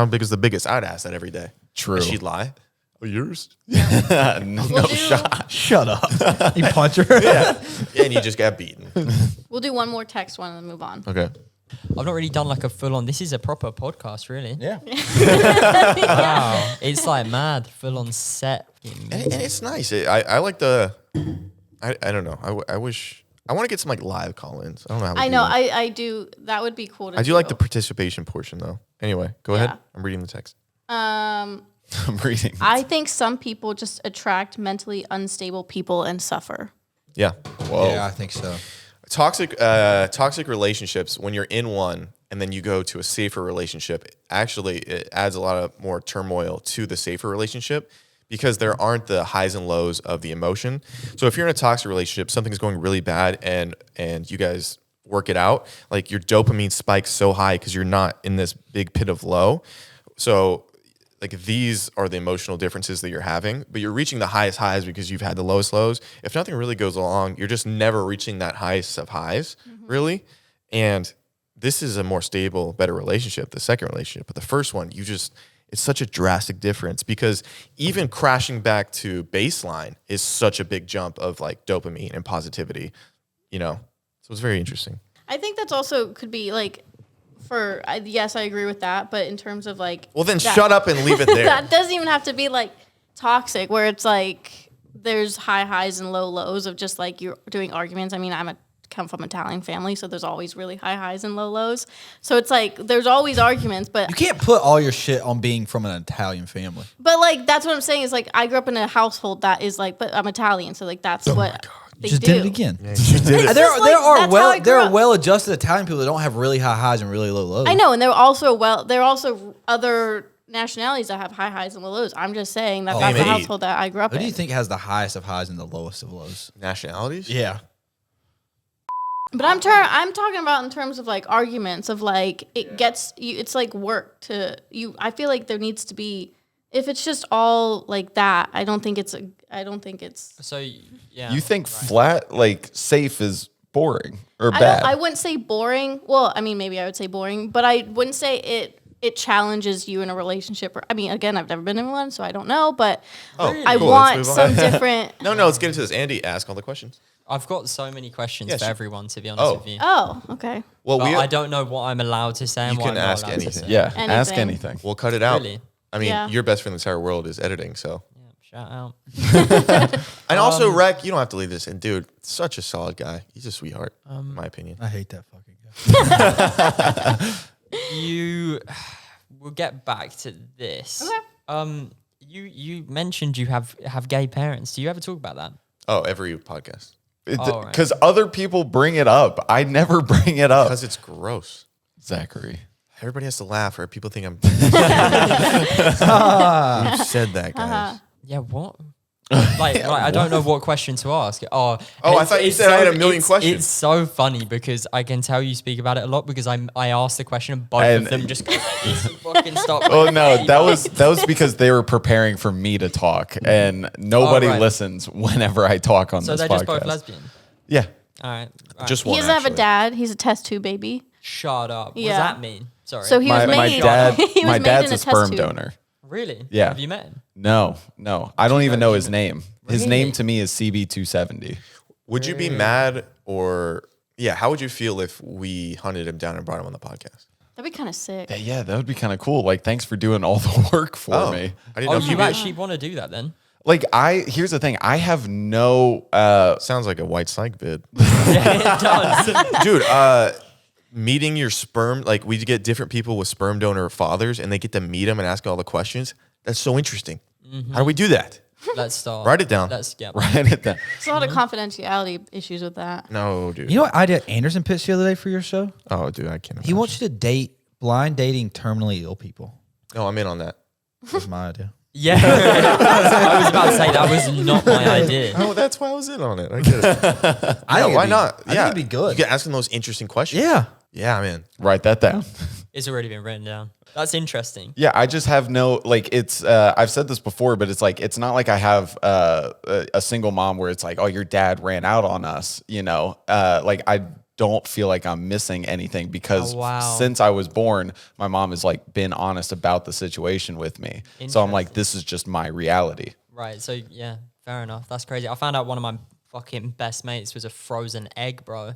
big is the biggest? I'd ask that every day. True. And she'd lie. Oh, yours? We'll do, Shut up. You punch her. Yeah. And you just got beaten. we'll do one more text one and then move on. Okay. I've not really done like a full on. This is a proper podcast, really. Yeah. Wow. It's like mad, full on set. And it's nice. I like the. I don't know. I wish. I want to get some like live call-ins. I don't know how. I know. I do. That would be cool to I do like the participation portion though. Anyway, go ahead. Yeah. I'm reading the text. I'm reading. I think some people just attract mentally unstable people and suffer. Yeah. Whoa. Yeah, I think so. Toxic relationships, when you're in one and then you go to a safer relationship, actually it adds a lot of more turmoil to the safer relationship because there aren't the highs and lows of the emotion. So if you're in a toxic relationship, something's going really bad and you guys work it out, like your dopamine spikes so high because you're not in this big pit of low. So like these are the emotional differences that you're having, but you're reaching the highest highs because you've had the lowest lows. If nothing really goes along, you're just never reaching that highest of highs, really. And this is a more stable, better relationship, the second relationship. But the first one, it's such a drastic difference because even crashing back to baseline is such a big jump of like dopamine and positivity, So it's very interesting. I think that's also could be like yes, I agree with that. But in terms of like, Well, then shut up and leave it there. that doesn't even have to be like toxic, where it's like there's high highs and low lows of just like you're doing arguments. I mean, come from an Italian family, so there's always really high highs and low lows. So it's like there's always arguments, but You can't put all your shit on being from an Italian family. but like that's what I'm saying is like I grew up in a household that is like, but I'm Italian, so like that's what they Just do. did it again. It's just like, There that's how I grew there are up. well-adjusted Italian people that don't have really high highs and really low lows. I know, and there are also other nationalities that have high highs and low lows. I'm just saying that that's the Maybe. household that I grew up Who do in. you think has the highest of highs and the lowest of lows? Nationalities? Yeah. But I'm talking about in terms of like arguments of like it gets you. It's like work to you. I feel like there needs to be. If it's just all like that, I don't think it's. So yeah. You think flat, like safe is boring or I bad? wouldn't say boring. Well, I mean, maybe I would say boring, but I wouldn't say it challenges you in a relationship. I mean, again, I've never been in one, so I don't know. But I cool. want Let's move some on. different. No, let's get into this. Andy, ask all the questions. I've got so many questions Yes, for you- everyone, to be honest with you. Oh, okay. Well, But I don't know what I'm allowed to say and You what can I'm not ask allowed to anything. say. Yeah, ask Anything. anything. We'll cut it out. Really? I mean, Yeah. your best friend in the entire world is editing, so. Shout out. And also, Rec, you don't have to leave this in. Dude, such a solid guy. He's a sweetheart, in my opinion. I hate that fucking guy. We'll get back to this. Okay. You mentioned you have gay parents. Do you ever talk about that? Oh, every podcast. right. Because other people bring it up. I never bring it up. Because it's gross. Zachary. Everybody has to laugh or people think I'm... Who said that, guys? Yeah, what? Like I don't know what question to ask. I thought you said I had a million questions. It's so funny because I can tell you speak about it a lot because I asked the question and both And- of them just go like this and fucking stop. Oh no, that was because they were preparing for me to talk, and nobody right. listens whenever I talk on So this they're podcast. just both lesbian. Yeah, All right. Just He one, doesn't have a actually. dad. He's a test tube baby. Shut up. What does Yeah. that mean? Sorry. So he was my made. dad. he was My made dad's in a test sperm tube. donor. Really? Yeah. Have you met him? No, I don't even know his even? name. His Really? name to me is CB270. Would you be mad or... Yeah, how would you feel if we hunted him down and brought him on the podcast? That'd be kind of sick. Yeah, that would be kind of cool. Like, thanks for doing all the work for me. I didn't Oh, know if you you actually want to do that then? Like, here's the thing. I have no. Sounds like a white psych bid. Yeah, it does. Dude, meeting your sperm, like we get different people with sperm donor fathers and they get to meet them and ask all the questions. That's so interesting. How do we do that? Let's start. Write it down. Let's get Write it down. There's a lot of confidentiality issues with that. No, dude. You know what idea Anderson pitched the other day for your show? Oh, dude, I can't. He wants you to date blind dating terminally ill people. No, I'm in on that. That's my idea. Yeah. I was about to say that was not my idea. Oh, that's why I was in on it. I get it. I think why it'd be- not? I think it'd be good. You can ask them those interesting questions. Yeah. Yeah, I'm in. Write that down. It's already been written down. That's interesting. Yeah, I just have no, like, it's, I've said this before, but it's like, it's not like I have a single mom where it's like, oh, your dad ran out on us, you know? Like, I don't feel like I'm missing anything because Oh, wow. since I was born, my mom has like been honest about the situation with me. So I'm like, Interesting. this is just my reality. Right. So yeah, fair enough. That's crazy. I found out one of my fucking best mates was a frozen egg, bro.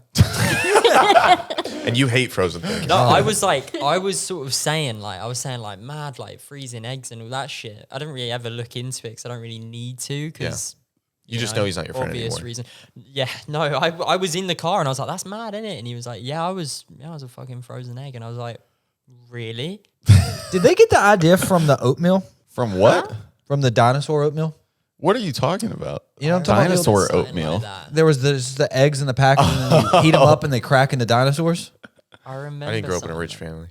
And you hate frozen things. No, I was sort of saying like mad, like freezing eggs and all that shit. I didn't really ever look into it because I don't really need to because You just know he's not your friend obvious anymore. reason. Yeah, no, I was in the car and I was like, that's mad, isn't it? And he was like, I was a fucking frozen egg. And I was like, really? Did they get the idea from the oatmeal? From what? From the dinosaur oatmeal? What are you talking about? You know what I'm talking about? Dinosaur Something oatmeal. like that. There was the eggs in the package and then you heat them up and they crack into dinosaurs. I remember. I didn't grow up in a something rich like family.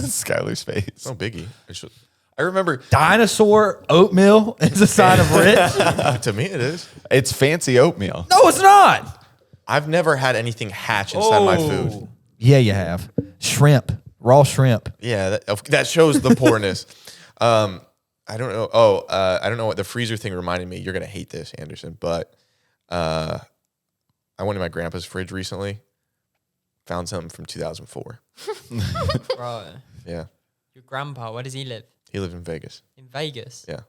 Skyler's face. No biggie. It should- I remember Dinosaur oatmeal is a sign of rich? to me, it is. it's fancy oatmeal. No, it's not. I've never had anything hatch inside my food. Oh. Yeah, you have. Shrimp. Raw shrimp. Yeah, that shows the poorness. I don't know. I don't know what the freezer thing reminded me. You're gonna hate this, Anderson, but I went to my grandpa's fridge recently. Found something from 2004. Bro, Yeah, your grandpa, where does he live? he lived in Vegas. In Vegas? Yeah,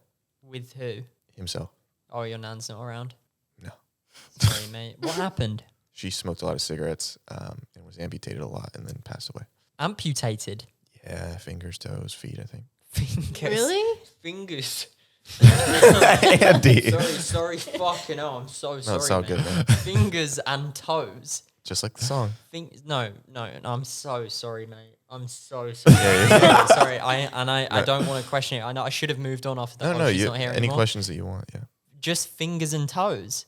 With who? himself. Oh, your nan's not around? No, Sorry, mate. What happened? she smoked a lot of cigarettes and was amputated a lot, and then passed away. Amputated? Yeah, fingers, toes, feet. I think. Fingers. Really? Fingers. Andy. Sorry, fucking hell. I'm so sorry. No, it's all mate. good, man. Fingers and toes. Just like the song. No, I'm so sorry, mate. I'm so sorry. Sorry, I don't want to question it. I know I should have moved on after that. No, She's you. not here Any anymore. questions that you want? Yeah. Just fingers and toes.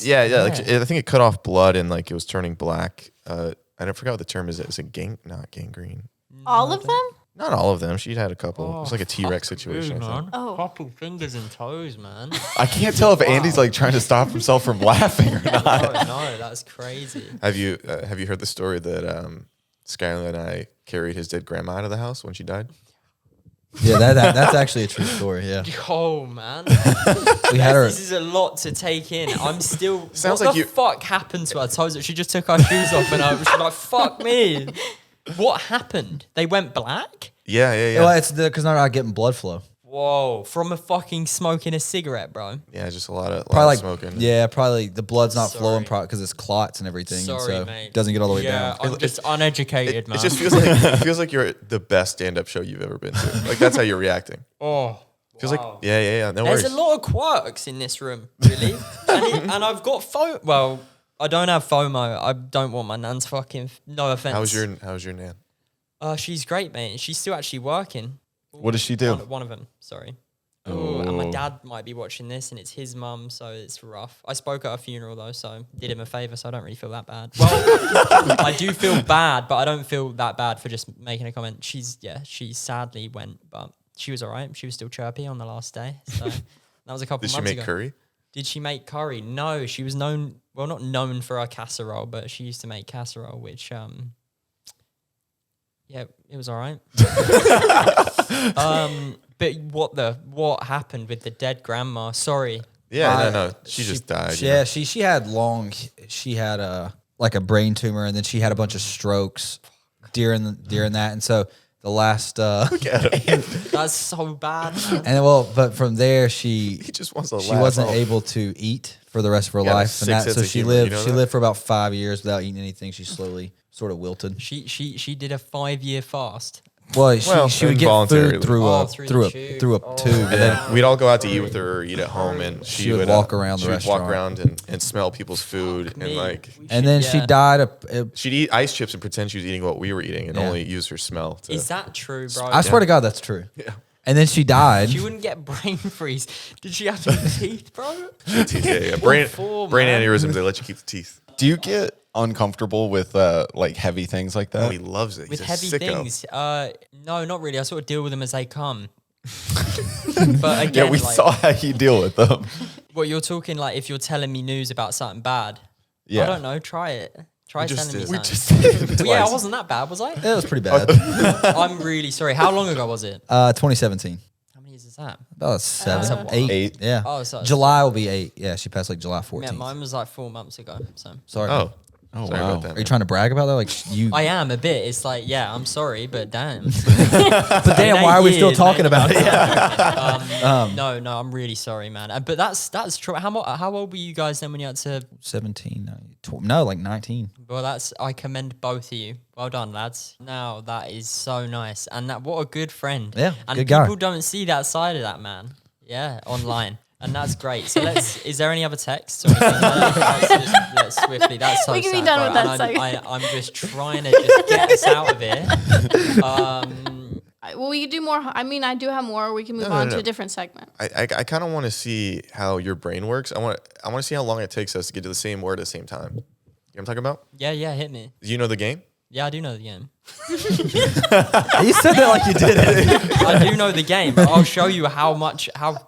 Yeah. Like, I think it cut off blood and like it was turning black. I forgot what the term is. Is it not gangrene? All of them? Not all of them. She'd had a couple. it Oh, was like a T-Rex situation. I think. Oh. Couple fingers and toes, man. I can't tell if Andy's like trying to stop himself from laughing or not. Oh, no, that's crazy. Have you heard the story that Skyler and I carried his dead grandma out of the house when she died? Yeah, that's actually a true story. Yeah, Oh man, we had her. this is a lot to take in. I'm still. Sounds what like the you- fuck happened to her toes? She just took her shoes off and I was like, "Fuck me." What happened? They went black. Yeah. Well, it's because they're not getting blood flow. Whoa! From a fucking smoking a cigarette, bro. Yeah, just a lot of Probably like smoking. yeah, probably the blood's not flowing Sorry. because it's clots and everything. Sorry, and so mate. it doesn't get all the way Yeah, down. I'm just uneducated, man. It just feels like you're the best stand-up show you've ever been to. Like that's how you're reacting. oh. Feels Wow. like yeah. No There's worries. a lot of quirks in this room, really. and I've got FOMO. Well, I don't have FOMO. I don't want my nan's fucking. No offense. How's your nan? She's great, mate. She's still actually working. What does she do? One of them. Sorry. Oh. And my dad might be watching this, and it's his mum, so it's rough. I spoke at her funeral though, so did him a favor, so I don't really feel that bad. Well, I do feel bad, but I don't feel that bad for just making a comment. She sadly went, but she was all right. She was still chirpy on the last day, so that was a couple Did she months make ago. curry? Did she make curry? No, she was known. Well, not known for her casserole, but she used to make casserole, which yeah, it was all right. But what happened with the dead grandma? Sorry. Yeah, no. She just died. Yeah, she had like a brain tumor, and then she had a bunch of strokes during that, and so the last That's so bad, man. and but from there she just wants to she laugh. wasn't Oh. able to eat for the rest of her Yeah, life, sick and sense so of she humor, lived you know she that? lived for about 5 years without eating anything. She slowly sort of wilted. She did a 5-year fast. Well, Well, she would get involuntarily. food through Oh, a through through the a tube. through a Oh. tube, And then we'd all go out to eat with her or eat at home, and She would walk around the she would walk restaurant. around and smell people's food, and Me. like and then she died. she'd eat ice chips and pretend she was eating what we were eating, and Yeah. only use her smell. To, Is that true, bro? I swear to God, that's true. Yeah. And then she died. She wouldn't get brain freeze. Did she have any teeth, bro? yeah. Brain for, brain man? aneurysms. They let you keep the teeth. Do you get uncomfortable with like heavy things like Oh, that? he loves it. With He's a heavy sicko. things? No, not really. I sort of deal with them as they come. But again, Yeah, we like, saw how you deal with them. what you're talking like if you're telling me news about something bad. Yeah. I don't know. Try it. Try just telling me did. something. We just did. Well, yeah, I Twice. wasn't that bad, was I? It was pretty bad. I'm really sorry. How long ago was it? 2017. How many years is that? About 7, That's a 8. 8. Yeah. Oh, so July will be 8. Yeah, she passed like July 14th. Yeah, mine was like 4 months ago. So Sorry. Oh, Oh, Sorry wow. about that. Are you trying to brag about that? Like you. I am a bit. It's like, yeah, I'm sorry, but damn. But damn, why are we still talking about it? No, I'm really sorry, man. But that's true. How old were you guys then when you had to? 17, no, like 19. Well, I commend both of you. Well done, lads. Now that is so nice, and what a good friend. Yeah, and good guy. people don't see that side of that man. Yeah, online. And that's great. So is there any other texts? Or anything? let's swiftly. That's so We can be sad, done bro. with that And segment. I'm just trying to just get us out of here. Well, you do more. I mean, I do have more. We can move on to a different segment. I kind of want to see how your brain works. I want to see how long it takes us to get to the same word at the same time. You know what I'm talking about? Yeah, hit me. Do you know the game? Yeah, I do know the game. You said that like you did it. I do know the game, but I'll show you how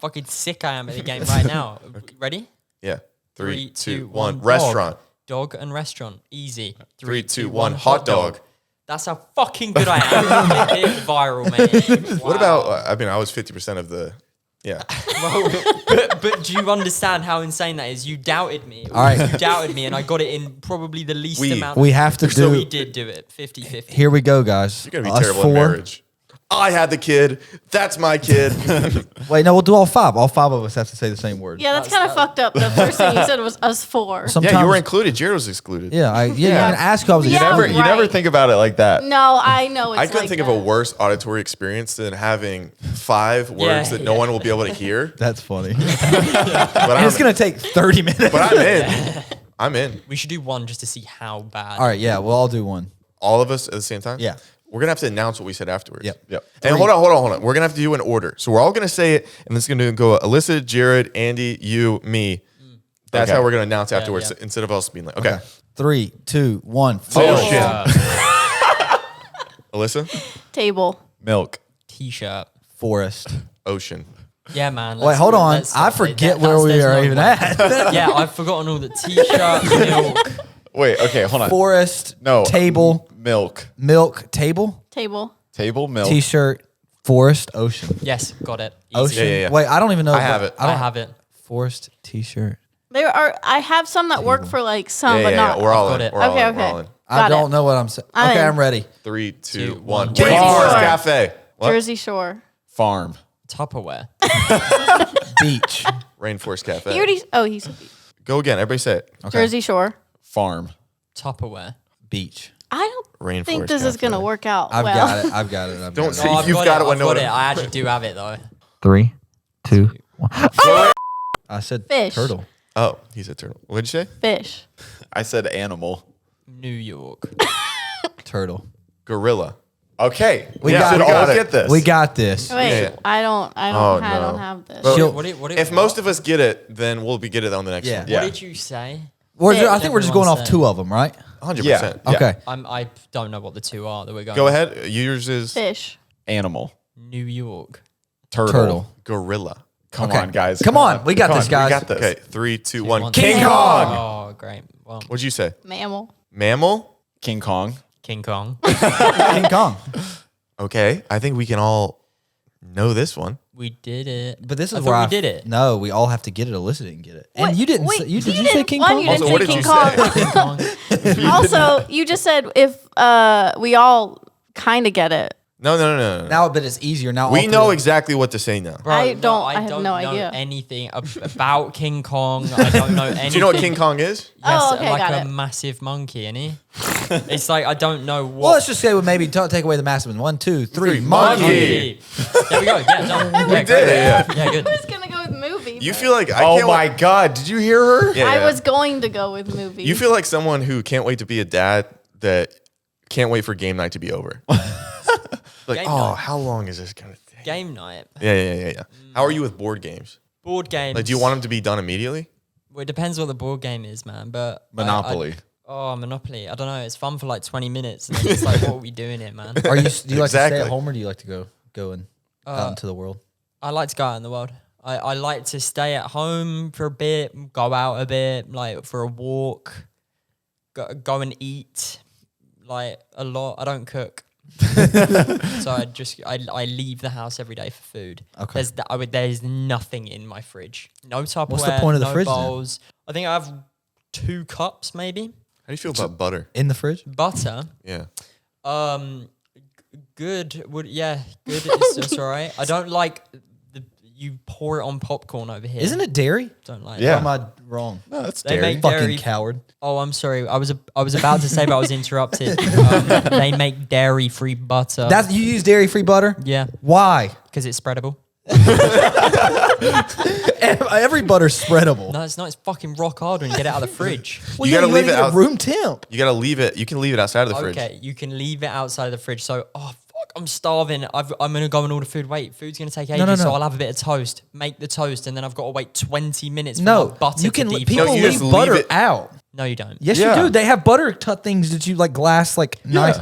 fucking sick I am at the game right now. Ready? Yeah. 3, 2, 1. Dog. Restaurant. Dog and restaurant. Easy. 3, 2, 1. Hot dog. That's how fucking good I am. Hit it viral, mate. What about? I was 50% of the. Yeah. Well, but do you understand how insane that is? You doubted me. All right. You doubted me, and I got it in probably the least amount. We have to So do. we did do it. 50-50. Here we go, guys. You're gonna be Us terrible in marriage. I had the kid. That's my kid. Wait, no, we'll do all five. All five of us have to say the same word. Yeah, that's kind of fucked up. The first thing you said was us four. Sometimes, Yeah, you were included. Jared was excluded. Yeah, you can ask who I was. Yeah. You never Right. think about it like that. No, I know it's I couldn't like think of that. a worse auditory experience than having 5 words that no one will be able to hear. That's funny. But And it's gonna take 30 minutes. But I'm in. I'm in. We should do one just to see how bad. All right, yeah, we'll all do one. All of us at the same time? Yeah. We're going to have to announce what we said afterwards. Yep. And hold on. We're going to have to do an order. So we're all going to say it, and this is going to go Alyssa, Jared, Andy, you, me. That's Okay. how we're going to announce afterwards yeah. instead of us being like, okay. 3, 2, 1. Oh, Finish. shit. Alyssa? Table. Milk. T-shirt. Forest. Ocean. Yeah, man. Wait, hold on. let's I stop it. forget where we There's are no even way. at. Yeah, I've forgotten all the T-shirt, milk. Wait, okay, hold on. Forest. No. Table. Milk. Milk. Table. Table. Table, milk. T-shirt. Forest. Ocean. Yes, got it. Easy. Ocean. Yeah. Wait, I don't even know. I have it. I have it. Forest. T-shirt. There are. I have some that work for like some, but not. We're all Got in. it. We're all Okay, in. We're all okay. in. I Got don't it. know what I'm saying. I'm Okay, in. I'm ready. 3, 2, 2, 1. 1. Jersey Rainforest Shore. Cafe. What? Jersey Shore. Farm. Tupperware. Beach. Rainforest Cafe. He already. Oh, he's Go again. Everybody say it. Okay. Jersey Shore. Farm. Tupperware. Beach. I don't Rainforest think this is Cafe. gonna work out. I've well. got it. I've got it. I've Don't got say- it. I've You've got it when I've no got one- it. I actually do have it though. 3, 2, 1. I said Fish. turtle. Oh, he's a turtle. What did you say? Fish. I said animal. New York. Turtle. Gorilla. Okay. We We got should it. all get this. We got this. Wait, Yeah. I don't. I Oh, don't. I no. don't have this. Well, She'll- If most of us get it, then we'll get it on the next Yeah. one. Yeah. What did you say? I think we're just going off 2 of them, right? 100%. Yeah. Okay. I don't know what the 2 are that we're going. Go with. ahead. Yours is Fish. Animal. New York. Turtle. gorilla. Come Okay. on, guys. Come on. We got Come this, on, guys. We got this. Okay, 3, 2, 1. One, King two. Kong. Oh, great. Well, What'd you say? Mammal. Mammal? King Kong. King Kong. King Kong. Okay, I think we can all know this one. We did it. But this is I where thought we did it. No, we all have to get it. Alyssa didn't get it. And Wait, you didn't. wait, Say, did you say didn't- King one, Kong? You didn't Also, say what did King you Kong. say? King Kong. Also, you just said if we all kind of get it. No. Now, but it's easier now. We all know three- exactly what to say now. Bro, I don't- I have don't no know idea. anything about King Kong. I don't know anything. Do you know what King Kong is? Yes, Oh, okay, like got a it. massive monkey, isn't he? It's like I don't know what. Well, let's just say maybe take away the massive one. 1, 2, 3. Three. Monkey. Monkey. There we go. Yeah, done. Yeah, We great. did it, yeah. Yeah, good. I was gonna go with movie. You but feel like I Oh can't my wait- God. Did you hear her? Yeah, I yeah. was going to go with movie. You feel like someone who can't wait to be a dad that can't wait for game night to be over. Like, Game oh, night. how long is this gonna take? Game night. Yeah. How are you with board games? Board games. Like, do you want them to be done immediately? Well, it depends what the board game is, man. But Monopoly. Monopoly. I don't know. It's fun for like 20 minutes. And then it's like, what are we doing here, man? Do you like to stay Exactly. at home or do you like to go out into the world? I like to go out in the world. I like to stay at home for a bit, go out a bit, like for a walk, go and eat, like a lot. I don't cook. So I leave the house every day for food. Okay. There's nothing in my fridge. No Tupperware. What's the point of the no fridge then? bowls. I think I have 2 cups maybe. do you feel about butter? In the fridge? Butter. Yeah. Good. Good. It's just all right. I don't like you pour it on popcorn over here. Isn't it dairy? Don't like. Yeah. Or am I wrong? No, that's They dairy. make Fucking dairy. coward. Oh, I'm sorry. I was about to say, but I was interrupted. They make dairy-free butter. That's you use dairy-free butter? yeah, Why? because it's spreadable. Every butter's spreadable. No, it's not. It's fucking rock hard when you get it out of the fridge. Well, You yeah, gotta let leave it get out- room temp. You gotta leave it. You can leave it outside of the fridge. Okay, you can leave it outside of the fridge. So, fuck, I'm starving. I'm gonna go and order food. Wait, food's gonna take ages, no. so I'll have a bit of toast. Make the toast, and then I've got to wait 20 minutes for No, my butter you can. to defrost. People No, you leave just leave butter it- out. No, you don't. Yes, Yeah. you do. They have butter things that you like glass nice.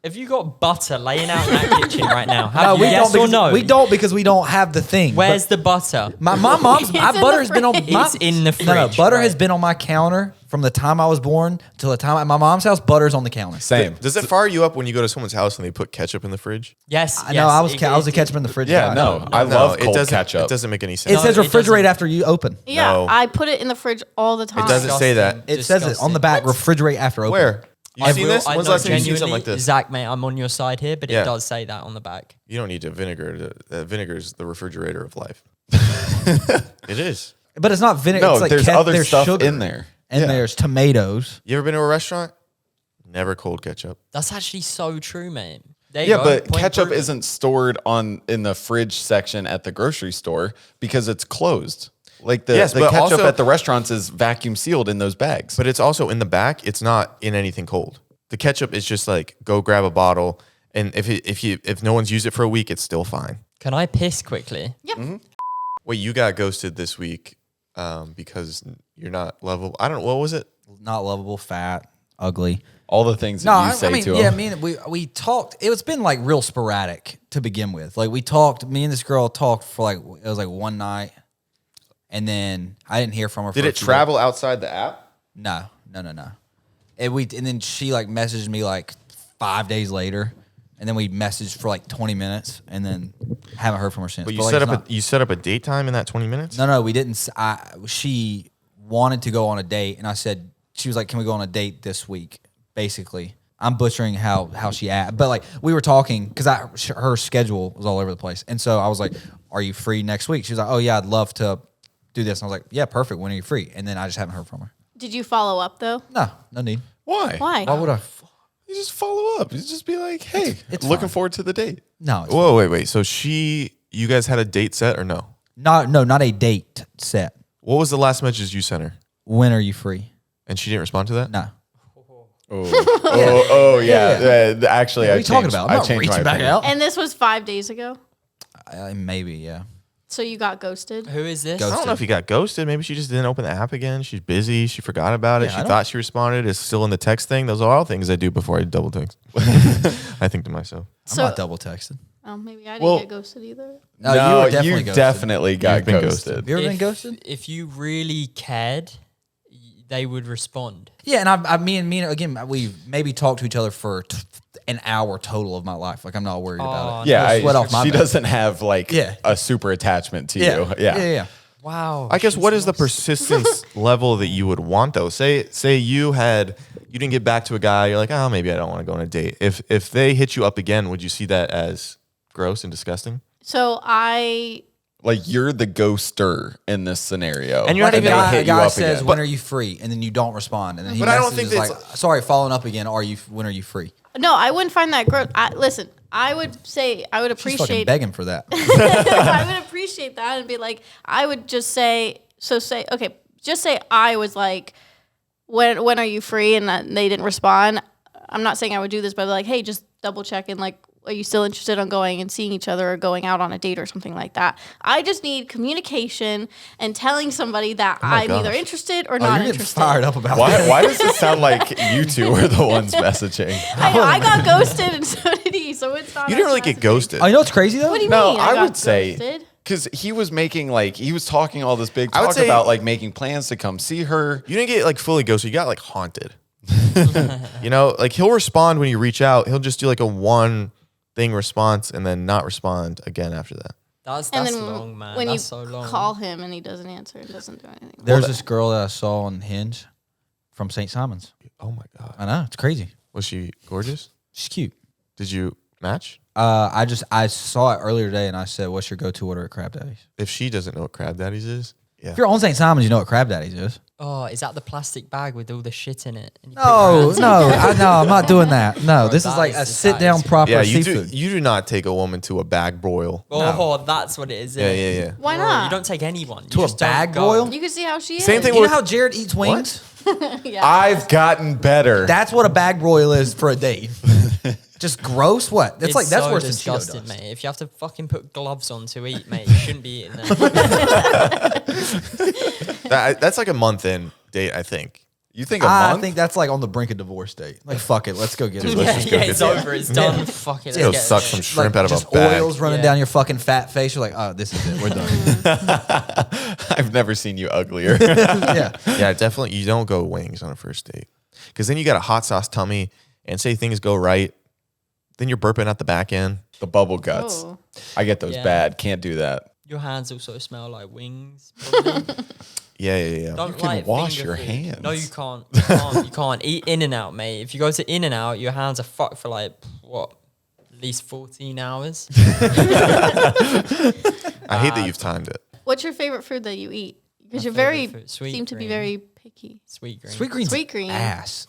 If you got butter laying out in that kitchen right now, No, have you? we Yes don't. or Because, no? We don't because we don't have the thing. Where's the butter? My mom's It's my in butter the has been on fridge. my, It's in the No, fridge, butter has right. been on my counter from the time I was born till the time at my mom's house. Butter's on the counter. Same. Does it fire you up when you go to someone's house and they put ketchup in the fridge? Yes. I know. I was a ketchup in the fridge. Yeah, guy. no, I love it cold doesn't. ketchup. It doesn't make any It sense. says it refrigerate doesn't. after you open. Yeah, No. I put it in the fridge all the time. It doesn't say that. It says it on the back. Refrigerate after open. Where? You seen this? When's the last time you seen something like this? Zach, mate, I'm on your side here, but Yeah. it does say that on the back. You don't need to vinegar. Vinegar's the refrigerator of life. It is. But it's not vinegar. No, it's like there's other there's stuff sugar, in there. and Yeah. there's tomatoes. You ever been to a restaurant? Never cold ketchup. That's actually so true, mate. There you Yeah, go. but Point ketchup proven. isn't stored in the fridge section at the grocery store because it's closed. Like the Yes, but ketchup also- at the restaurants is vacuum sealed in those bags. But it's also in the back. It's not in anything cold. The ketchup is just like go grab a bottle, and if no one's used it for a week, it's still fine. Can I piss quickly? Yep. Wait, you got ghosted this week because you're not lovable. I don't know. What was it? Not lovable, fat, ugly. All the things that No, you I say mean, to yeah, them. me and we talked. It's been like real sporadic to begin with. Like we talked. Me and this girl talked for like it was like one night, and then I didn't hear from her. Did for a it few travel outside the app? days. No. And then she like messaged me like 5 days later, and then we messaged for like 20 minutes, and then haven't heard from her since. But you like, set it's up not- you set up a date time in that 20 minutes? No, we didn't. She wanted to go on a date, and I said, she was like, "Can we go on a date this week?" Basically, I'm butchering how she asked, but like we were talking because her schedule was all over the place, and so I was like, "Are you free next week?" She was like, "Oh yeah, I'd love to do this." And I was like, "Yeah, perfect. When are you free?" And then I just haven't heard from her. Did you follow up though? No need. Why? Why? Why would I? You just follow up. You just be like, hey, it's looking fine. forward to the date. No, it's Whoa, wait. So you guys had a date set or no? not a date set. What was the last message you sent her? When are you free? And she didn't respond to that? No. Yeah. Actually, What are I you talking changed- about? I I'm not changed my reaching back opinion. out. And this was 5 days ago. Maybe, yeah. So you got ghosted. Who is this? Ghost. I don't know if you got ghosted. Maybe she just didn't open the app again. She's busy. She forgot about it. Yeah, I She don't- thought she responded. It's still in the text thing. Those are all things I do before I double text. I think to myself. I'm So- not double texting. Oh, maybe I didn't Well- get ghosted either. No, you No, were definitely you ghosted. definitely got You've been ghosted. Have you ever been ghosted? If you really cared, they would respond. Yeah, and me and again, we maybe talked to each other for an hour total of my life. Like I'm not worried about it. Yeah, No sweat off my she back. doesn't have like Yeah. a super attachment to Yeah, you. Yeah. yeah. Wow. I guess she's what is the lost- persistence level that you would want though? Say you didn't get back to a guy. You're like, oh, maybe I don't want to go on a date. If they hit you up again, would you see that as gross and disgusting? So I Like you're the ghoster in this scenario. And you're not they even- a hit guy you up says, again. "When are you free?" and then you don't respond, and then he But I don't messages think like, that's- "Sorry, following up again. When are you free?" no, I wouldn't find that gross. Listen, I would She's fucking appreciate. begging for that. I would appreciate that and be like, I would just say, okay, just say I was like, when are you free? And that they didn't respond. I'm not saying I would do this, but I'd be like, hey, just double check and like, are you still interested on going and seeing each other or going out on a date or something like that? I just need communication and telling somebody that I'm either gosh. interested or Oh, not you're getting interested. fired up about Why, that. why does it sound like you two are the ones messaging? I know, I got ghosted and so did he, so it's not. You didn't us really get messaging. ghosted. Oh, you know what's crazy though? What do you No, mean? I got would say ghosted? because he was making he was talking all this big I would talk say- about like making plans to come see her. You didn't get like fully ghosted. You got like haunted. You know, like he'll respond when you reach out. He'll just do like a one thing response and then not respond again after that. That's And then long, man. when That's you so long. call him and he doesn't answer and doesn't do anything. There's this girl that I saw on Hinge from St. Simon's. Oh my God. I know, it's crazy. Was she gorgeous? She's cute. Did you match? I saw it earlier today and I said, "What's your go-to order at Crab Daddy's?" If she doesn't know what Crab Daddy's is, yeah. If you're on St. Simon's, you know what Crab Daddy's is. Oh, is that the plastic bag with all the shit in it? And you put No, your hands in no, it? I'm not doing that. No, this is that like is a just- sit-down that is- proper Yeah, you do. seafood. You do not take a woman to a bag broil. Oh, that's what it is. Yeah, yeah, yeah. Why Bro, not? you don't take anyone. You To a just don't bag go. broil? You can see how she is. Same thing You know with how Jared eats wings? Yeah. I've gotten better. That's what a bag broil is for a date. Just gross. What? That's It's that's so worse than Cheeto disgusting, does. mate. If you have to fucking put gloves on to eat, mate, you shouldn't be eating that. That's like a month in date, I think. You think a I month? think that's like on the brink of divorce date. Like, fuck it, let's go get it. Let's yeah, just go yeah, get it's that. over. It's done. Fuck it. Go Let's suck get some it. shrimp out of just a bag. oils running Yeah. down your fucking fat face. You're like, oh, this is it. We're done. I've never seen you uglier. Yeah. Yeah, definitely. You don't go wings on a first date because then you got a hot sauce tummy, and say things go right, then you're burping out the back end. The bubble guts. Oh. I get those Yeah. bad. Can't do that. Your hands also smell like wings. Probably. Yeah, yeah, yeah. Don't You can like wash finger your food. hands. No, you can't. You can't. You can't eat In and Out, mate. If you go to In and Out, your hands are fucked for like what, at least 14 hours. I hate that you've timed it. What's your favorite food that you eat? Because My you're very favorite food, sweet seem to be green. very picky. Sweet green. Sweet green's Sweet green. ass.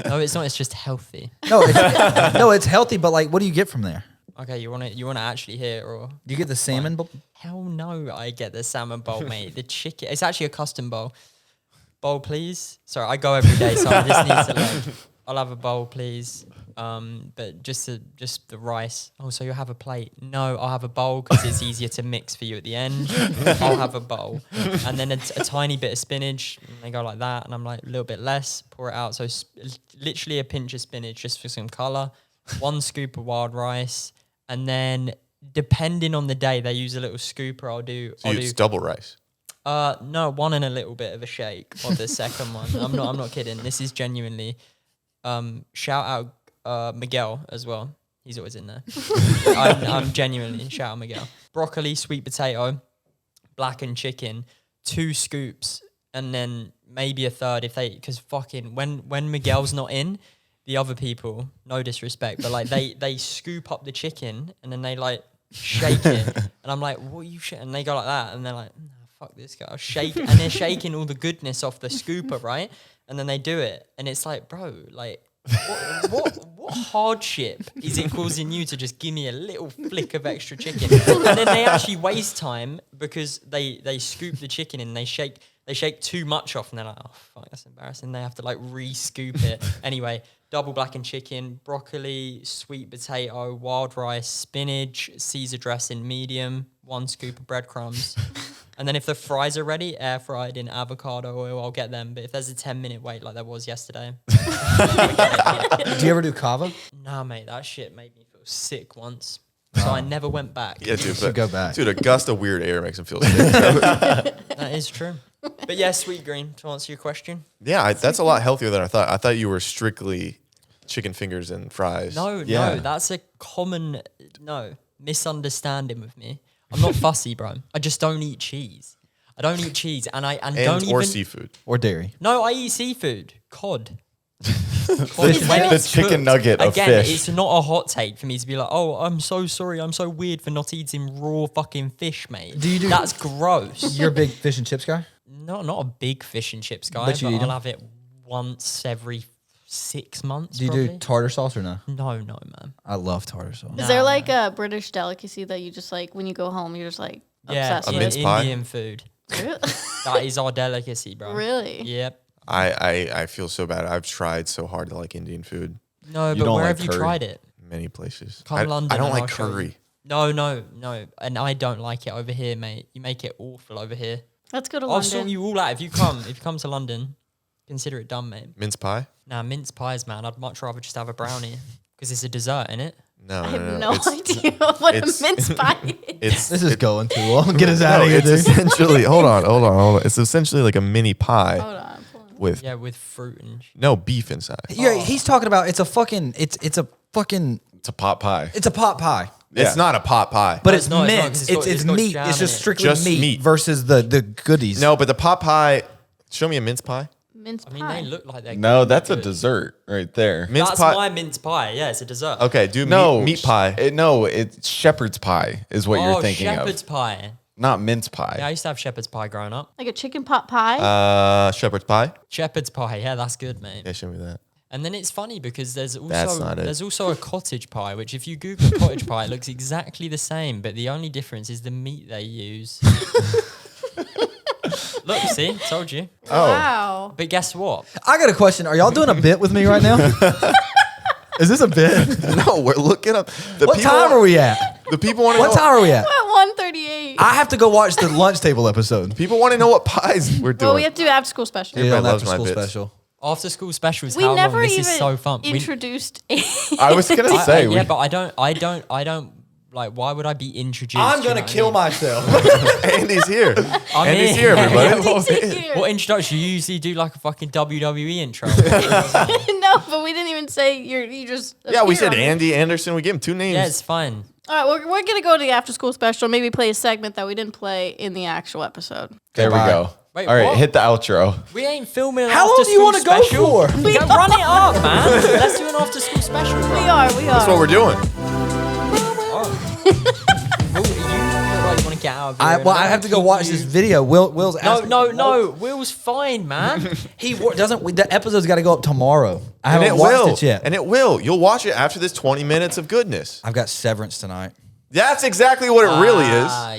No, it's not. It's just healthy. No, it's healthy, but like, what do you get from there? Okay, you want to actually hear or? Do you get the salmon? Hell no, I get the salmon bowl, mate. The chicken. It's actually a custom bowl. Bowl, please. Sorry, I go every day, so I just need to like. I'll have a bowl, please. But just the rice. Oh, so you'll have a plate? No, I'll have a bowl because it's easier to mix for you at the end. I'll have a bowl, and then a tiny bit of spinach. And they go like that, and I'm like a little bit less. Pour it out. So literally a pinch of spinach just for some color. 1 scoop of wild rice, and then depending on the day, they use a little scooper. I'll do. So it's double rice. No, 1 and a little bit of a shake of the second one. I'm not kidding. This is genuinely. Shout out Miguel as well. He's always in there. I'm genuinely shout out Miguel. Broccoli, sweet potato, blackened chicken, 2 scoops, and then maybe a third if they because fucking when Miguel's not in, the other people, no disrespect, but like they scoop up the chicken and then they like shake it, and I'm like, what are you and they go like that, and they're like, nah, fuck this guy, I'll shake, and they're shaking all the goodness off the scooper, right? And then they do it, and it's like, bro, like, what hardship is it causing you to just give me a little flick of extra chicken? And then they actually waste time because they scoop the chicken and they shake too much off, and they're like, oh fuck, that's embarrassing. They have to like re-scoop it. Anyway, double blackened chicken, broccoli, sweet potato, wild rice, spinach, Caesar dressing medium, 1 scoop of breadcrumbs. And then if the fries are ready, air fried in avocado oil, I'll get them. But if there's a 10-minute wait like there was yesterday. Do you ever do kava? Nah, mate, that shit made me feel sick once. So I never went back. Yeah, dude. should go back. Dude, a gust of weird air makes him feel sick. That is true. But yeah, sweet green, to answer your question. Yeah, that's a lot healthier than I thought. I thought you were strictly chicken fingers and fries. No, Yeah. no, that's a common misunderstanding with me. I'm not fussy, bro. I just don't eat cheese. I don't eat cheese, and don't or even seafood. Or dairy? No, I eat seafood, cod. The chicken nugget of Again, fish. it's not a hot take for me to be like, oh, I'm so sorry, I'm so weird for not eating raw fucking fish, mate. Do you do- That's gross. You're a big fish and chips guy? Not a big fish and chips guy, But you eat I'll 'em? have it once every 6 months. Do you probably. do tartar sauce or no? No, man. I love tartar sauce. Is there like a British delicacy that you just like when you go home, you're just like Yeah, obsessed A with? mince pie? Indian food. Really? That is our delicacy, bro. Really? Yep. I feel so bad. I've tried so hard to like Indian food. No, You but don't where like have you curry? tried it? Many places. Come London I don't and like I'll show you. curry. No. And I don't like it over here, mate. You make it awful over here. Let's go to I'll sort London. you all out. If you come to London, consider it done, mate. Mince pie? Nah, mince pies, man. I'd much rather just have a brownie because it's a dessert, innit? No, I have no. no It's, idea what a it's- mince pie is. it's This is going too long. Get us out no, of here, it's dude. essentially hold on. It's essentially like a mini pie Hold on. pull on. with Yeah, with fruit and no beef inside. Yeah, he's talking about it's a fucking it's a fucking It's a pot pie. it's a pot pie. Yeah. It's not a pot pie. But No, it's it's not, mint. 'cause It's it's got meat. jam It's in just it. strictly Just meat, meat. versus the goodies. No, but the pot pie. Show me a mince pie. Mince I pie. mean, they look like they're No, good. that's a Good. dessert right there. Mince That's pie. my mince pie. Yeah, it's a dessert. Okay, do No, meat pie. No, it's shepherd's pie is what you're thinking shepherd's of. pie. Not mince pie. Yeah, I used to have shepherd's pie growing up. Like a chicken pot pie. Shepherd's pie. Shepherd's pie. Yeah, that's good, mate. Yeah, show me that. And then it's funny because That's not it. there's also a cottage pie, which if you Google cottage pie, it looks exactly the same, but the only difference is the meat they use. Look, see, told you. Oh. Wow. But guess what? I got a question. Are y'all doing a bit with me right now? Is this a bit? No, we're looking up. The What time are we at? The people want to know. What time are we at? We're at 1:38. I have to go watch the lunch table episode. People want to know what pies we're doing. Well, we have to do after school special. Yeah. Everybody loves after my school bits. special. After school specials, We how never long? This even is so fun. introduced. I was gonna say. Yeah, but I don't like. Why would I be introduced? I'm do you gonna know what I kill mean? myself. Andy's here. I'm Andy's here. here, everybody. Here. What introduction? You usually do like a fucking WWE intro. No, but we didn't even say you just. Yeah, we appear said on it. Andy Anderson. We gave him 2 names. Yeah, it's fine. All right, we're gonna go to the after school special. Maybe play a segment that we didn't play in the actual episode. There we Bye. go. Wait, All right, what? hit the outro. We ain't filming an How long after do you school want to go special. for? Go run it up, man. Let's do an after school special. Bro. We are. That's what we're doing. Oh. Will, you look like you want to get out of here. and I have to go watch this video. Will's asking. No. Will's fine, man. He doesn't. The episode's got to go up tomorrow. I And haven't it watched will. it yet. And it will. You'll watch it after this 20 minutes of goodness. I've got Severance tonight. That's exactly what it really is. Ah,